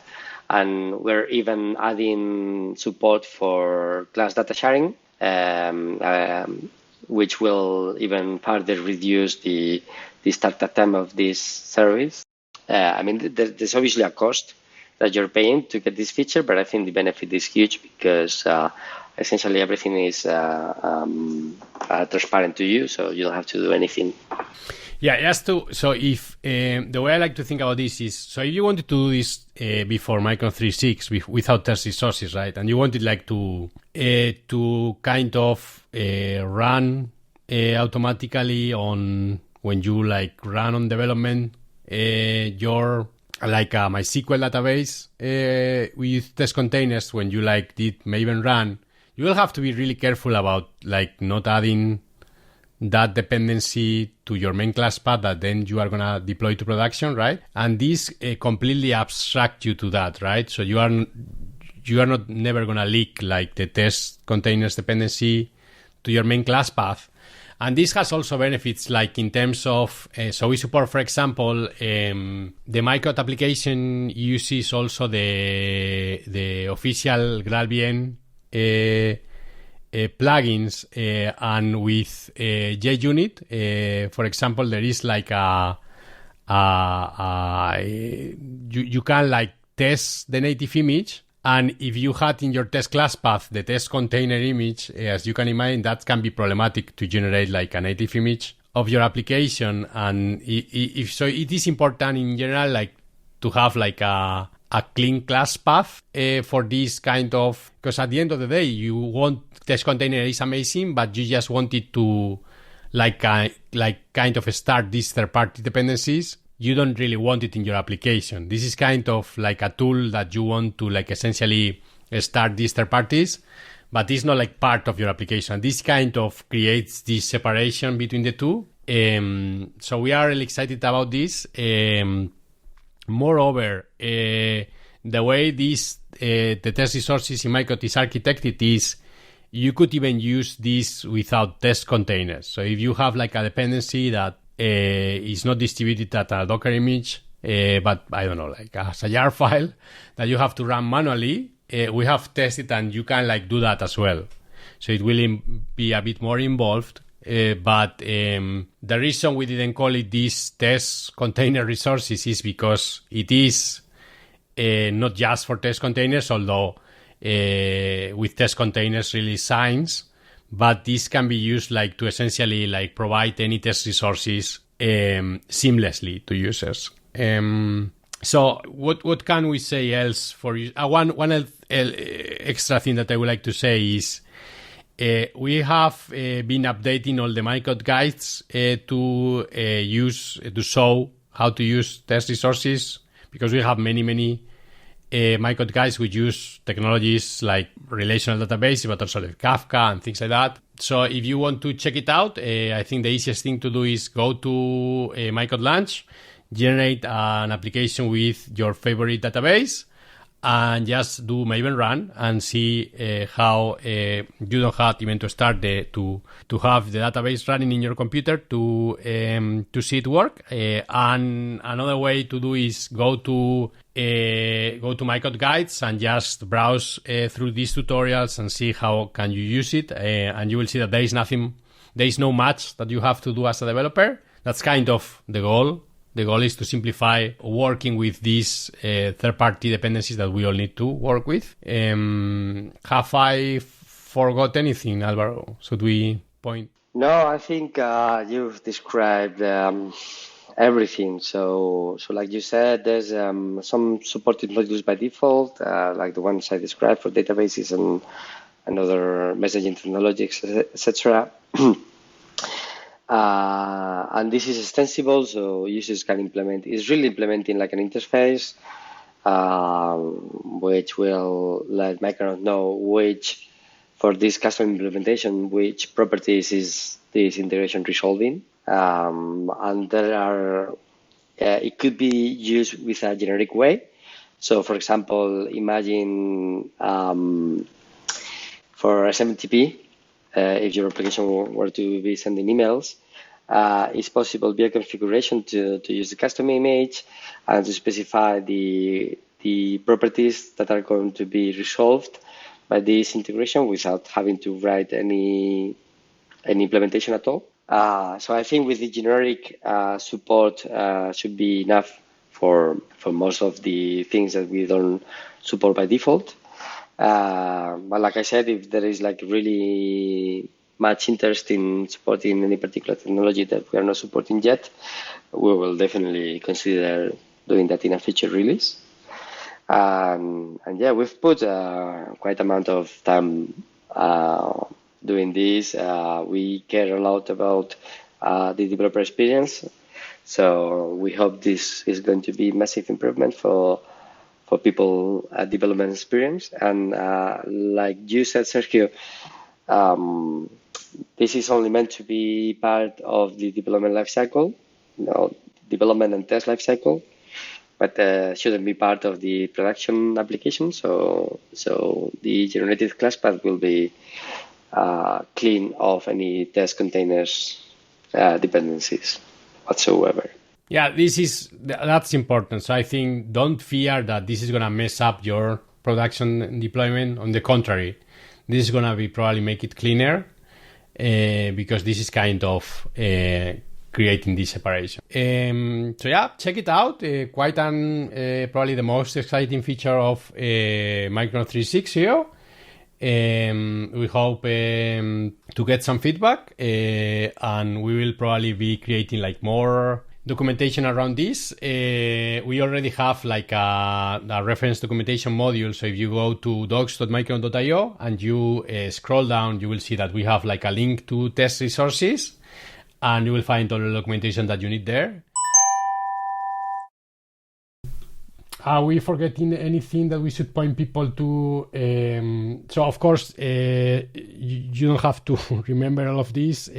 And we're even adding support for class data sharing, which will even further reduce the startup time of this service. There's obviously a cost that you're paying to get this feature, but I think the benefit is huge because essentially everything is transparent to you, so you don't have to do anything. Yeah, so if the way I like to think about this is, so if you wanted to do this before Micronaut 3.6 without test resources, right, and you wanted like to kind of run automatically on when you like run on development your like a MySQL database with test containers, when you like did Maven run, you will have to be really careful about like not adding that dependency to your main class path that then you are going to deploy to production, right? And this completely abstract you to that, right? So you are not never going to leak like the test containers dependency to your main class path. And this has also benefits like in terms of, so we support, for example, the Micronaut application uses also the official GraalVM plugins, and with JUnit, for example, there is like you can like test the native image, And if you had in your test class path the test container image, as you can imagine, that can be problematic to generate like a native image of your application. And if so, it is important in general, like to have like a clean class path for this kind of, because at the end of the day, you want test container is amazing, but you just want it to like kind of start these third-party dependencies. You don't really want it in your application. This is kind of like a tool that you want to like essentially start these third parties, but it's not like part of your application. This kind of creates this separation between the two. So we are really excited about this. Moreover, the way the test resources in Micronaut is architected is you could even use this without test containers. So if you have like a dependency that is not distributed at a Docker image, but I don't know, like as a jar file that you have to run manually, we have tested and you can like do that as well. So it will be a bit more involved. But the reason we didn't call it this test container resources is because it is not just for test containers, although with test containers really signs, but this can be used like to essentially like provide any test resources seamlessly to users. So what can we say else for you? One extra thing that I would like to say is we have been updating all the Micronaut guides to show how to use test resources, because we have many Micronaut guides which use technologies like relational database, but also like Kafka and things like that. So if you want to check it out, I think the easiest thing to do is go to Micronaut Launch, generate an application with your favorite database, and just do Maven run and see how you don't have even to start to have the database running in your computer to see it work. And another way to do is go to Micronaut guides and just browse through these tutorials and see how can you use it. And you will see that there is no much that you have to do as a developer. That's kind of the goal. The goal is to simplify working with these third-party dependencies that we all need to work with. Have I forgot anything, Álvaro? Should we point? No, I think you've described everything. So like you said, there's some supported modules by default, like the ones I described for databases and other messaging technologies, etc. And this is extensible, so users can implement. It's really implementing like an interface, which will let Micronaut know which, for this custom implementation, which properties is this integration resolving. And there are, it could be used with a generic way. So, for example, imagine for SMTP, if your application were to be sending emails, it's possible via configuration to use the custom image and to specify the properties that are going to be resolved by this integration without having to write any implementation at all. So I think with the generic support should be enough for most of the things that we don't support by default. But like I said, if there is like really much interest in supporting any particular technology that we are not supporting yet, we will definitely consider doing that in a feature release. And yeah, we've put quite amount of time doing this. We care a lot about the developer experience. So we hope this is going to be massive improvement for people at development experience. And like you said, Sergio, this is only meant to be part of the development lifecycle, development and test lifecycle, but shouldn't be part of the production application. So the generated class path will be clean of any test containers dependencies whatsoever. Yeah, that's important. So I think don't fear that this is going to mess up your production deployment. On the contrary, this is going to be probably make it cleaner because this is kind of creating this separation. So yeah, check it out. Quite probably the most exciting feature of Micronaut 360. We hope to get some feedback, and we will probably be creating like more documentation around this. We already have like a reference documentation module. So if you go to docs.micronaut.io and you scroll down, you will see that we have like a link to test resources, and you will find all the documentation that you need there. Are we forgetting anything that we should point people to? So, of course, you don't have to remember all of this.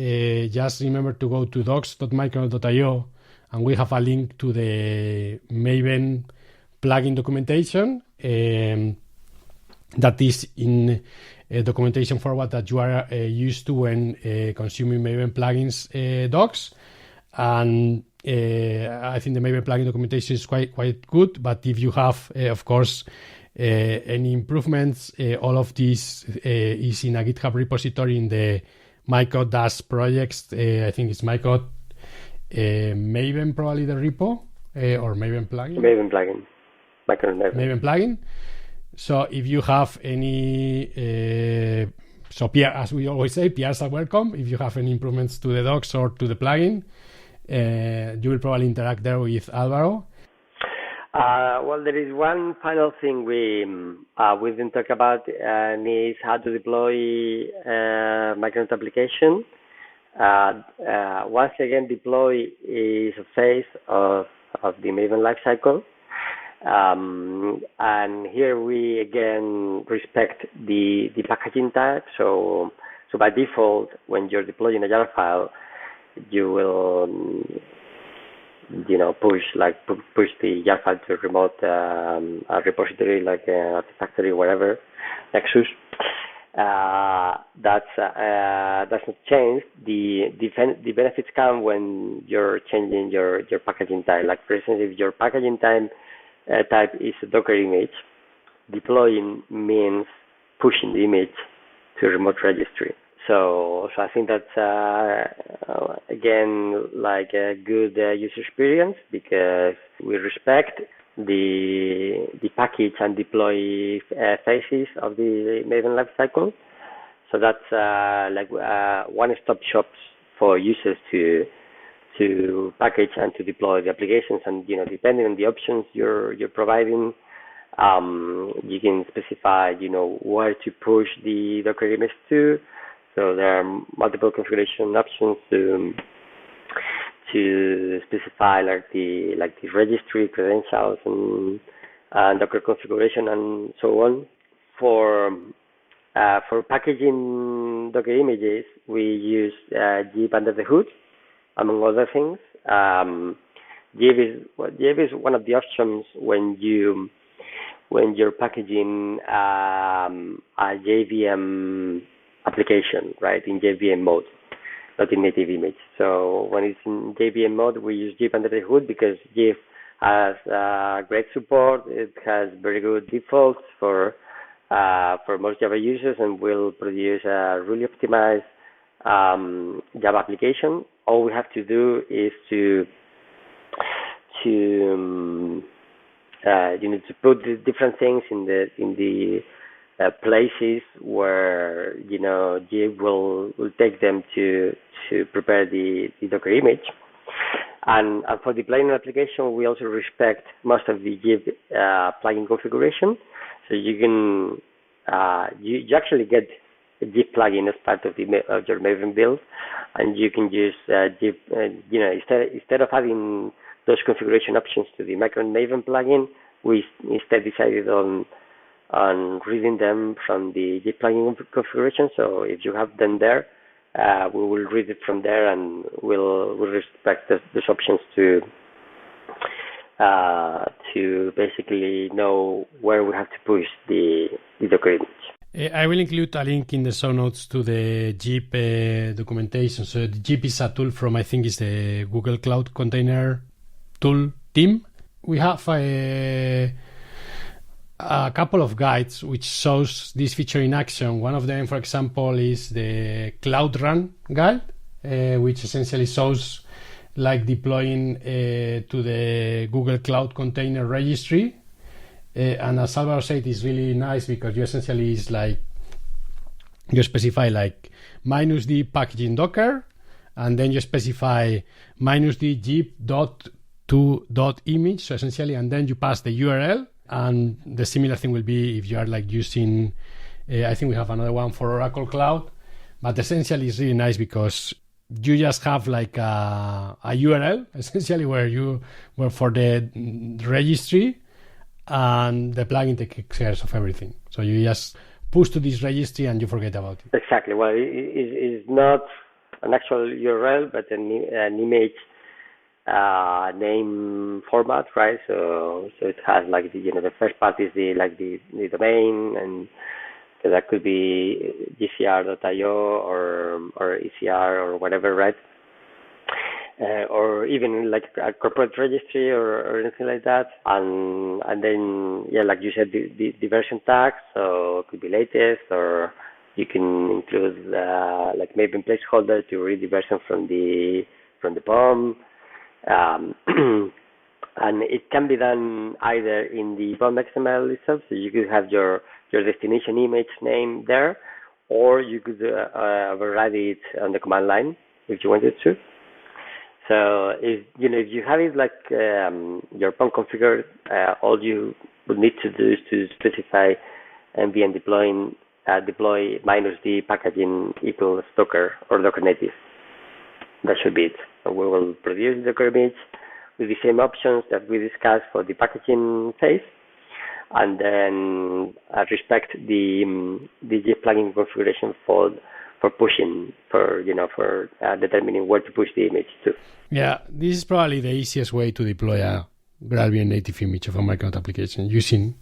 Just remember to go to docs.micronaut.io, and we have a link to the Maven plugin documentation that is in a documentation format that you are used to when consuming Maven plugins docs. And I think the Maven plugin documentation is quite good, but if you have, of course, any improvements, all of this is in a GitHub repository in the Micronaut projects. I think it's Micronaut Maven, probably the repo, or Maven plugin. Maven plugin. Maven plugin. So if you have any, so PR, as we always say, PRs are welcome. If you have any improvements to the docs or to the plugin, you will probably interact there with Álvaro. Well, there is one final thing we didn't talk about, and is how to deploy Micronaut application. Once again, deploy is a phase of the Maven lifecycle. And here we again respect the packaging type. So by default, when you're deploying a jar file, you will push the jar file to a remote a repository like Artifactory, whatever, Nexus. That's not changed. The benefits come when you're changing your packaging type. Like for instance, if your packaging type is a Docker image, deploying means pushing the image to a remote registry. So I think that's again like a good user experience, because we respect the package and deploy phases of the Maven lifecycle. So that's like one-stop shops for users to package and to deploy the applications. And depending on the options you're providing, you can specify where to push the Docker image to. So there are multiple configuration options to specify like the registry credentials and Docker configuration and so on. For packaging Docker images, we use zip under the hood, among other things. Zip is one of the options when you're packaging a JVM application, right, in JVM mode, not in native image. So when it's in JVM mode, we use zip under the hood because zip has great support. It has very good defaults for most Java users, and will produce a really optimized Java application. All we have to do is to put the different things in the places where Jib will take them to prepare the Docker image. And for deploying an application, we also respect most of the Jib plugin configuration. So you can you actually get a Jib plugin as part of your Maven build, and you can use Jib. Instead of having those configuration options to the Micronaut Maven plugin, we instead decided on reading them from the Jib plugin configuration. So if you have them there, we will read it from there, and we'll respect those options to basically know where we have to push the Docker image. I will include a link in the show notes to the Jib documentation. So the Jib is a tool from, I think it's the Google Cloud Container Tool team. We have a couple of guides which shows this feature in action. One of them, for example, is the Cloud Run guide, which essentially shows like deploying to the Google Cloud Container Registry. And as Álvaro said, it's really nice because you essentially is like you specify like -d packaging Docker, and then you specify -d zip.to.image. So essentially, and then you pass the URL, and the similar thing will be if you are like using. I think we have another one for Oracle Cloud, but essentially it's really nice because you just have like a URL essentially where for the registry. And the plugin takes care of everything. So you just push to this registry and you forget about it. Exactly. Well, it's not an actual URL, but an image name format, right? So it has like the first part is the domain, and so that could be gcr.io or ECR or whatever, right? Or even like a corporate registry or anything like that, and then like you said, the version tag, so it could be latest, or you can include like Maven placeholder to read the version from the POM, and it can be done either in the POM XML itself, so you could have your destination image name there, or you could override it on the command line if you wanted to. So if you have it like your POM configured, all you would need to do is to specify npm deploy -d packaging equals Docker or Docker native. That should be it. So we will produce the Docker image with the same options that we discussed for the packaging phase, and then respect the Git plugin configuration for pushing, for determining where to push the image to. Yeah, this is probably the easiest way to deploy a GraalVM native image of a Micronaut application using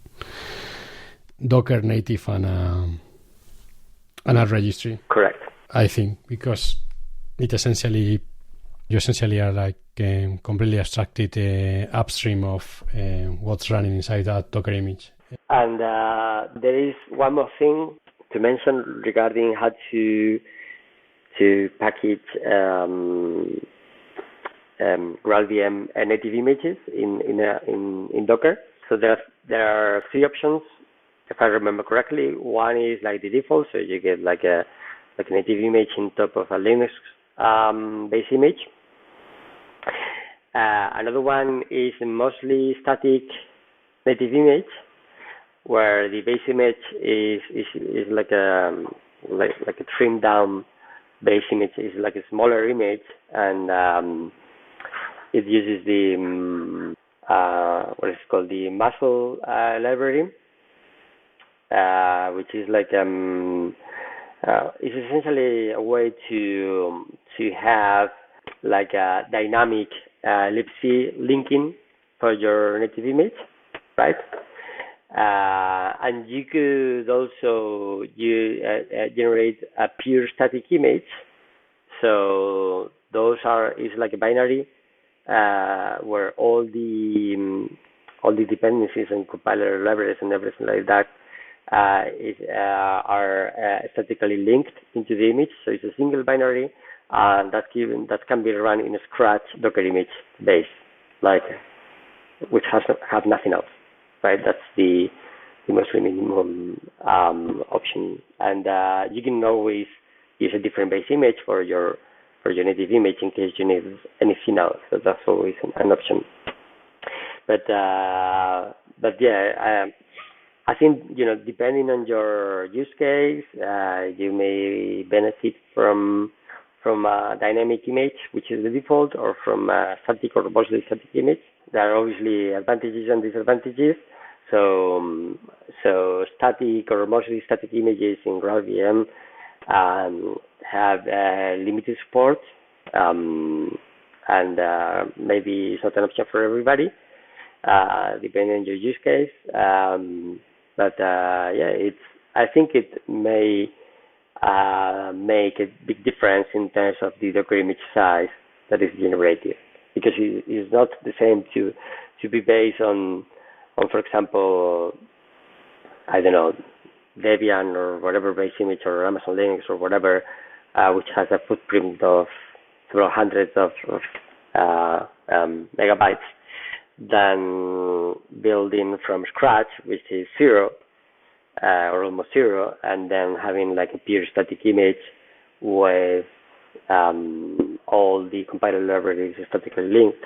Docker native and a registry. Correct. I think because it you essentially are like completely abstracted upstream of what's running inside that Docker image. And there is one more thing to mention regarding how to package GraalVM native images in Docker. So there are three options, if I remember correctly. One is like the default, so you get like a native image on top of a Linux base image. Another one is mostly static native image, where the base image is like a trimmed down base image, is like a smaller image, and it uses the what is it called, the muscle library, which is like it's essentially a way to have like a dynamic libc linking for your native image, right? And you could also generate a pure static image. So those is like a binary where all the dependencies and compiler libraries and everything like that are statically linked into the image. So it's a single binary, and that can be run in a Scratch Docker image base, like which have nothing else. Right, that's the mostly minimum option, and you can always use a different base image for your native image in case you need anything else. So that's always an option. But yeah, I think depending on your use case, you may benefit from a dynamic image, which is the default, or from a static or mostly static image. There are obviously advantages and disadvantages. So static or mostly static images in GraalVM have limited support, and maybe it's not an option for everybody, depending on your use case. But I think it may make a big difference in terms of the Docker image size that is generated, because it's not the same to be based on, for example, I don't know, Debian or whatever base image, or Amazon Linux or whatever, which has a footprint of several hundreds of megabytes than building from scratch, which is zero or almost zero, and then having like a pure static image with all the compiler libraries statically linked.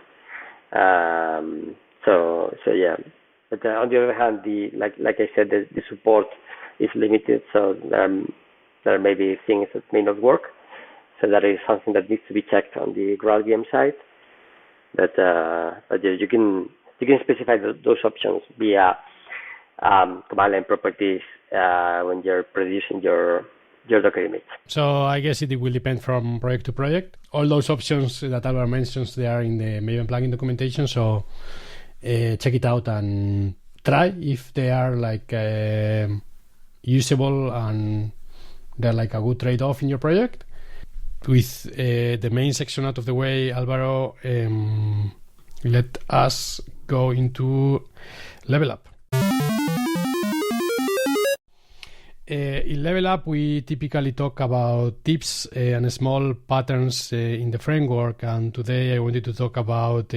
So yeah. But on the other hand, like I said, the support is limited, so there may be things that may not work. So that is something that needs to be checked on the GraalVM side. But yeah, you can specify those options via command line properties when you're producing your Docker image. So I guess it will depend from project to project. All those options that Álvaro mentions, they are in the Maven plugin documentation. So check it out and try if they are like usable and they're like a good trade-off in your project. With the main section out of the way, Álvaro, let us go into Level Up. In Level Up, we typically talk about tips and small patterns in the framework, and today I wanted to talk about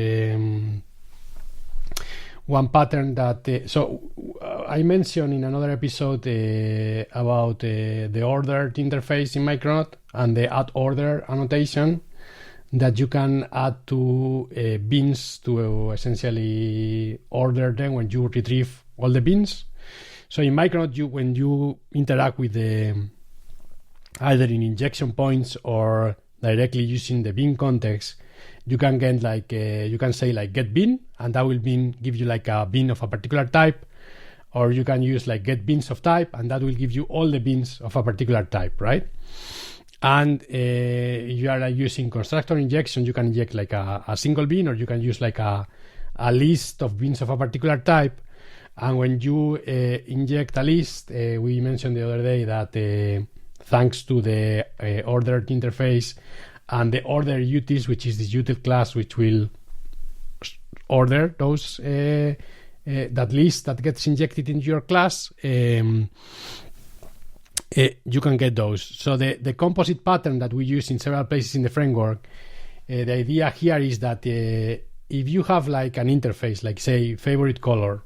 one pattern that I mentioned in another episode about the ordered interface in Micronaut and the add order annotation that you can add to bins to essentially order them when you retrieve all the bins. So in Micronaut, when you interact with either in injection points or directly using the bin context, you can get like you can say like get bin, and that will give you like a bin of a particular type, or you can use like get bins of type, and that will give you all the bins of a particular type, right? And if you are like using constructor injection, you can inject like a single bin, or you can use like a list of bins of a particular type. And when you inject a list, we mentioned the other day that thanks to the ordered interface and the order utils, which is this util class which will order those that list that gets injected into your class, you can get those. So the composite pattern that we use in several places in the framework, the idea here is that if you have like an interface, like say favorite color,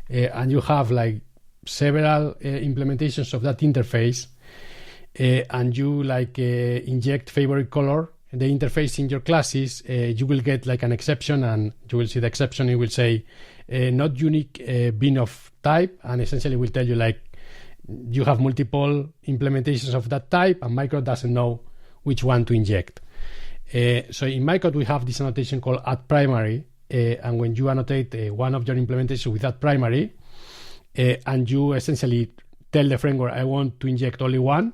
and you have like several implementations of that interface, and you like inject favorite color the interface in your classes, you will get like an exception, and you will see the exception. It will say not unique bin of type, and essentially will tell you like you have multiple implementations of that type, and Micronaut doesn't know which one to inject. So in Micronaut we have this annotation called add primary, and when you annotate one of your implementations with that primary, and you essentially tell the framework I want to inject only one,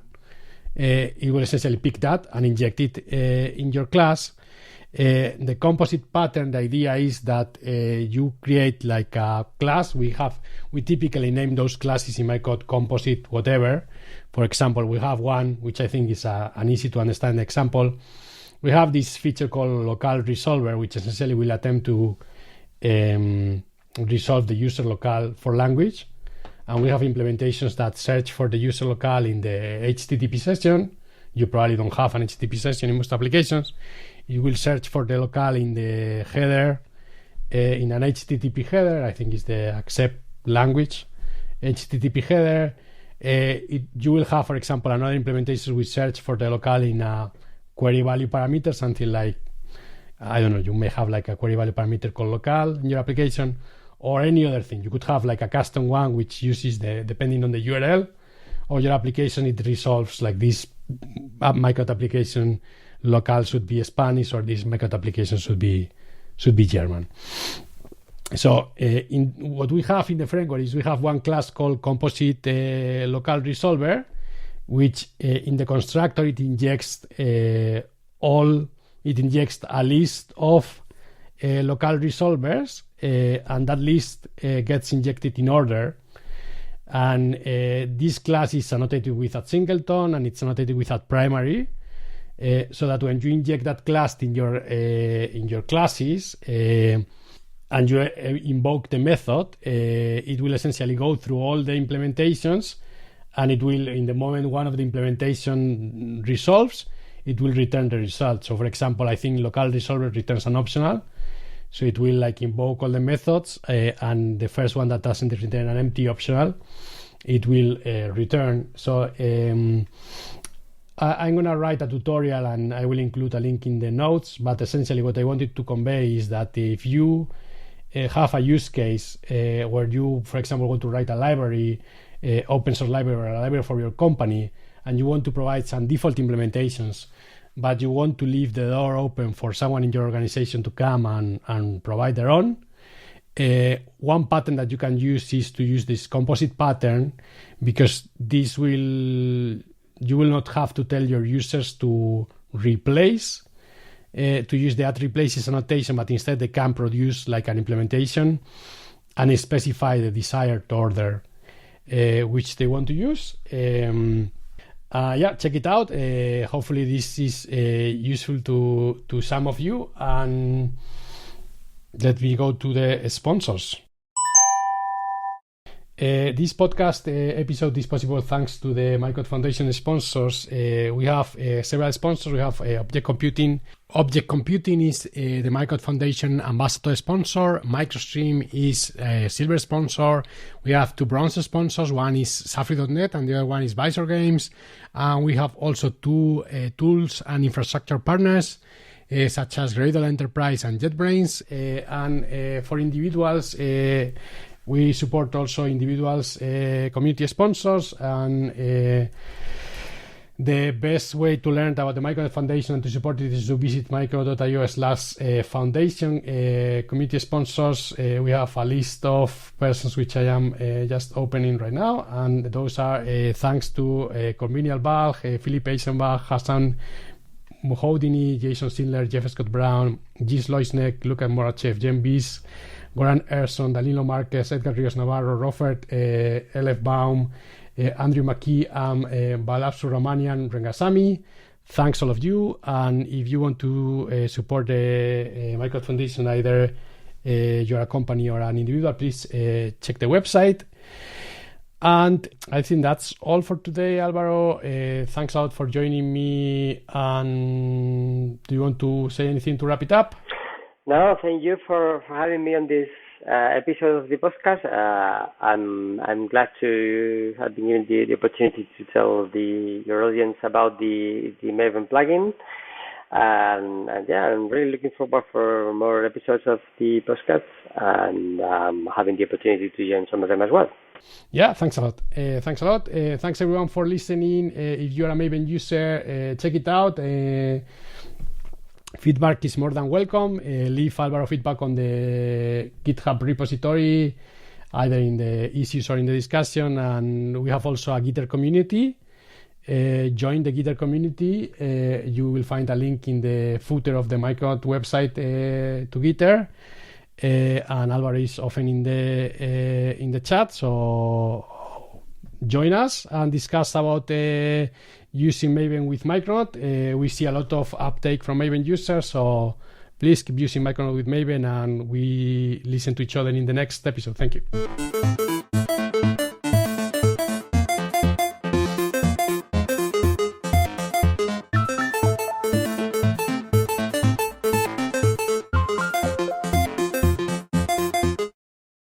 it will essentially pick that and inject it in your class. The composite pattern, the idea is that you create like a class. We typically name those classes in Micronaut composite whatever. For example, we have one which I think is an easy to understand example. We have this feature called local resolver, which essentially will attempt to resolve the user locale for language. And we have implementations that search for the user locale in the HTTP session. You probably don't have an HTTP session in most applications. You will search for the locale in the header, in an HTTP header. I think it's the accept language HTTP header. You will have, for example, another implementation which search for the locale in a query value parameter, something like, I don't know, you may have like a query value parameter called locale in your application, or any other thing. You could have like a custom one which uses depending on the URL of your application, it resolves like this Micronaut application locale should be Spanish, or this Micronaut application should be German. So in what we have in the framework is we have one class called composite local resolver, which in the constructor it injects a list of local resolvers, and that list gets injected in order. And this class is annotated with a singleton, and it's annotated with a primary, so that when you inject that class in your classes and you invoke the method, it will essentially go through all the implementations, and it will, in the moment one of the implementation resolves, it will return the result. So for example, I think local resolver returns an optional. So it will like invoke all the methods, and the first one that doesn't return an empty optional, it will return. So I'm going to write a tutorial and I will include a link in the notes. But essentially what I wanted to convey is that if you have a use case where you, for example, want to write a library, open source library or a library for your company, and you want to provide some default implementations, but you want to leave the door open for someone in your organization to come and provide their own, one pattern that you can use is to use this composite pattern, because this will, you will not have to tell your users to replace, to use the at replaces annotation, but instead they can produce like an implementation and specify the desired order which they want to use. Yeah, check it out. Hopefully this is useful to some of you, and let me go to the sponsors. This podcast episode is possible thanks to the Micronaut Foundation sponsors. We have several sponsors. We have Object Computing. Object Computing is the Micronaut Foundation ambassador sponsor. MicroStream is a silver sponsor. We have two bronze sponsors. One is Safri.net and the other one is Visor Games. And we have also two tools and infrastructure partners, such as Gradle Enterprise and JetBrains. And for individuals, we support also individuals, community sponsors, and the best way to learn about the Micronaut Foundation and to support it is to visit micronaut.io/foundation. Community sponsors, we have a list of persons which I am just opening right now, and those are thanks to Corvinial Bach, Philip Eisenbach, Hassan Mohoudini, Jason Sindler, Jeff Scott Brown, Gis Loisnek, Luka Morachev, Jen Bies, Goran Erson, Danilo Marquez, Edgar Rios Navarro, Robert L.F. Baum, Andrew McKee, Balapsu Romanian, Rengasamy. Thanks all of you. And if you want to support the Micronaut Foundation, either you're a company or an individual, please check the website. And I think that's all for today, Alvaro. Thanks a lot for joining me. And do you want to say anything to wrap it up? No, thank you for having me on this episode of the podcast. I'm glad to have been given the opportunity to tell your audience about the Maven plugin. And yeah, I'm really looking forward for more episodes of the podcast, and having the opportunity to join some of them as well. Yeah, thanks a lot. Thanks a lot. Thanks everyone for listening. If you're a Maven user, check it out. Feedback is more than welcome. Leave Alvaro feedback on the GitHub repository, either in the issues or in the discussion. And we have also a Gitter community. Join the Gitter community. You will find a link in the footer of the Micronaut website to Gitter. And Alvaro is often in the chat, so join us and discuss about using Maven with Micronaut. We see a lot of uptake from Maven users, so please keep using Micronaut with Maven, and we listen to each other in the next episode. Thank you.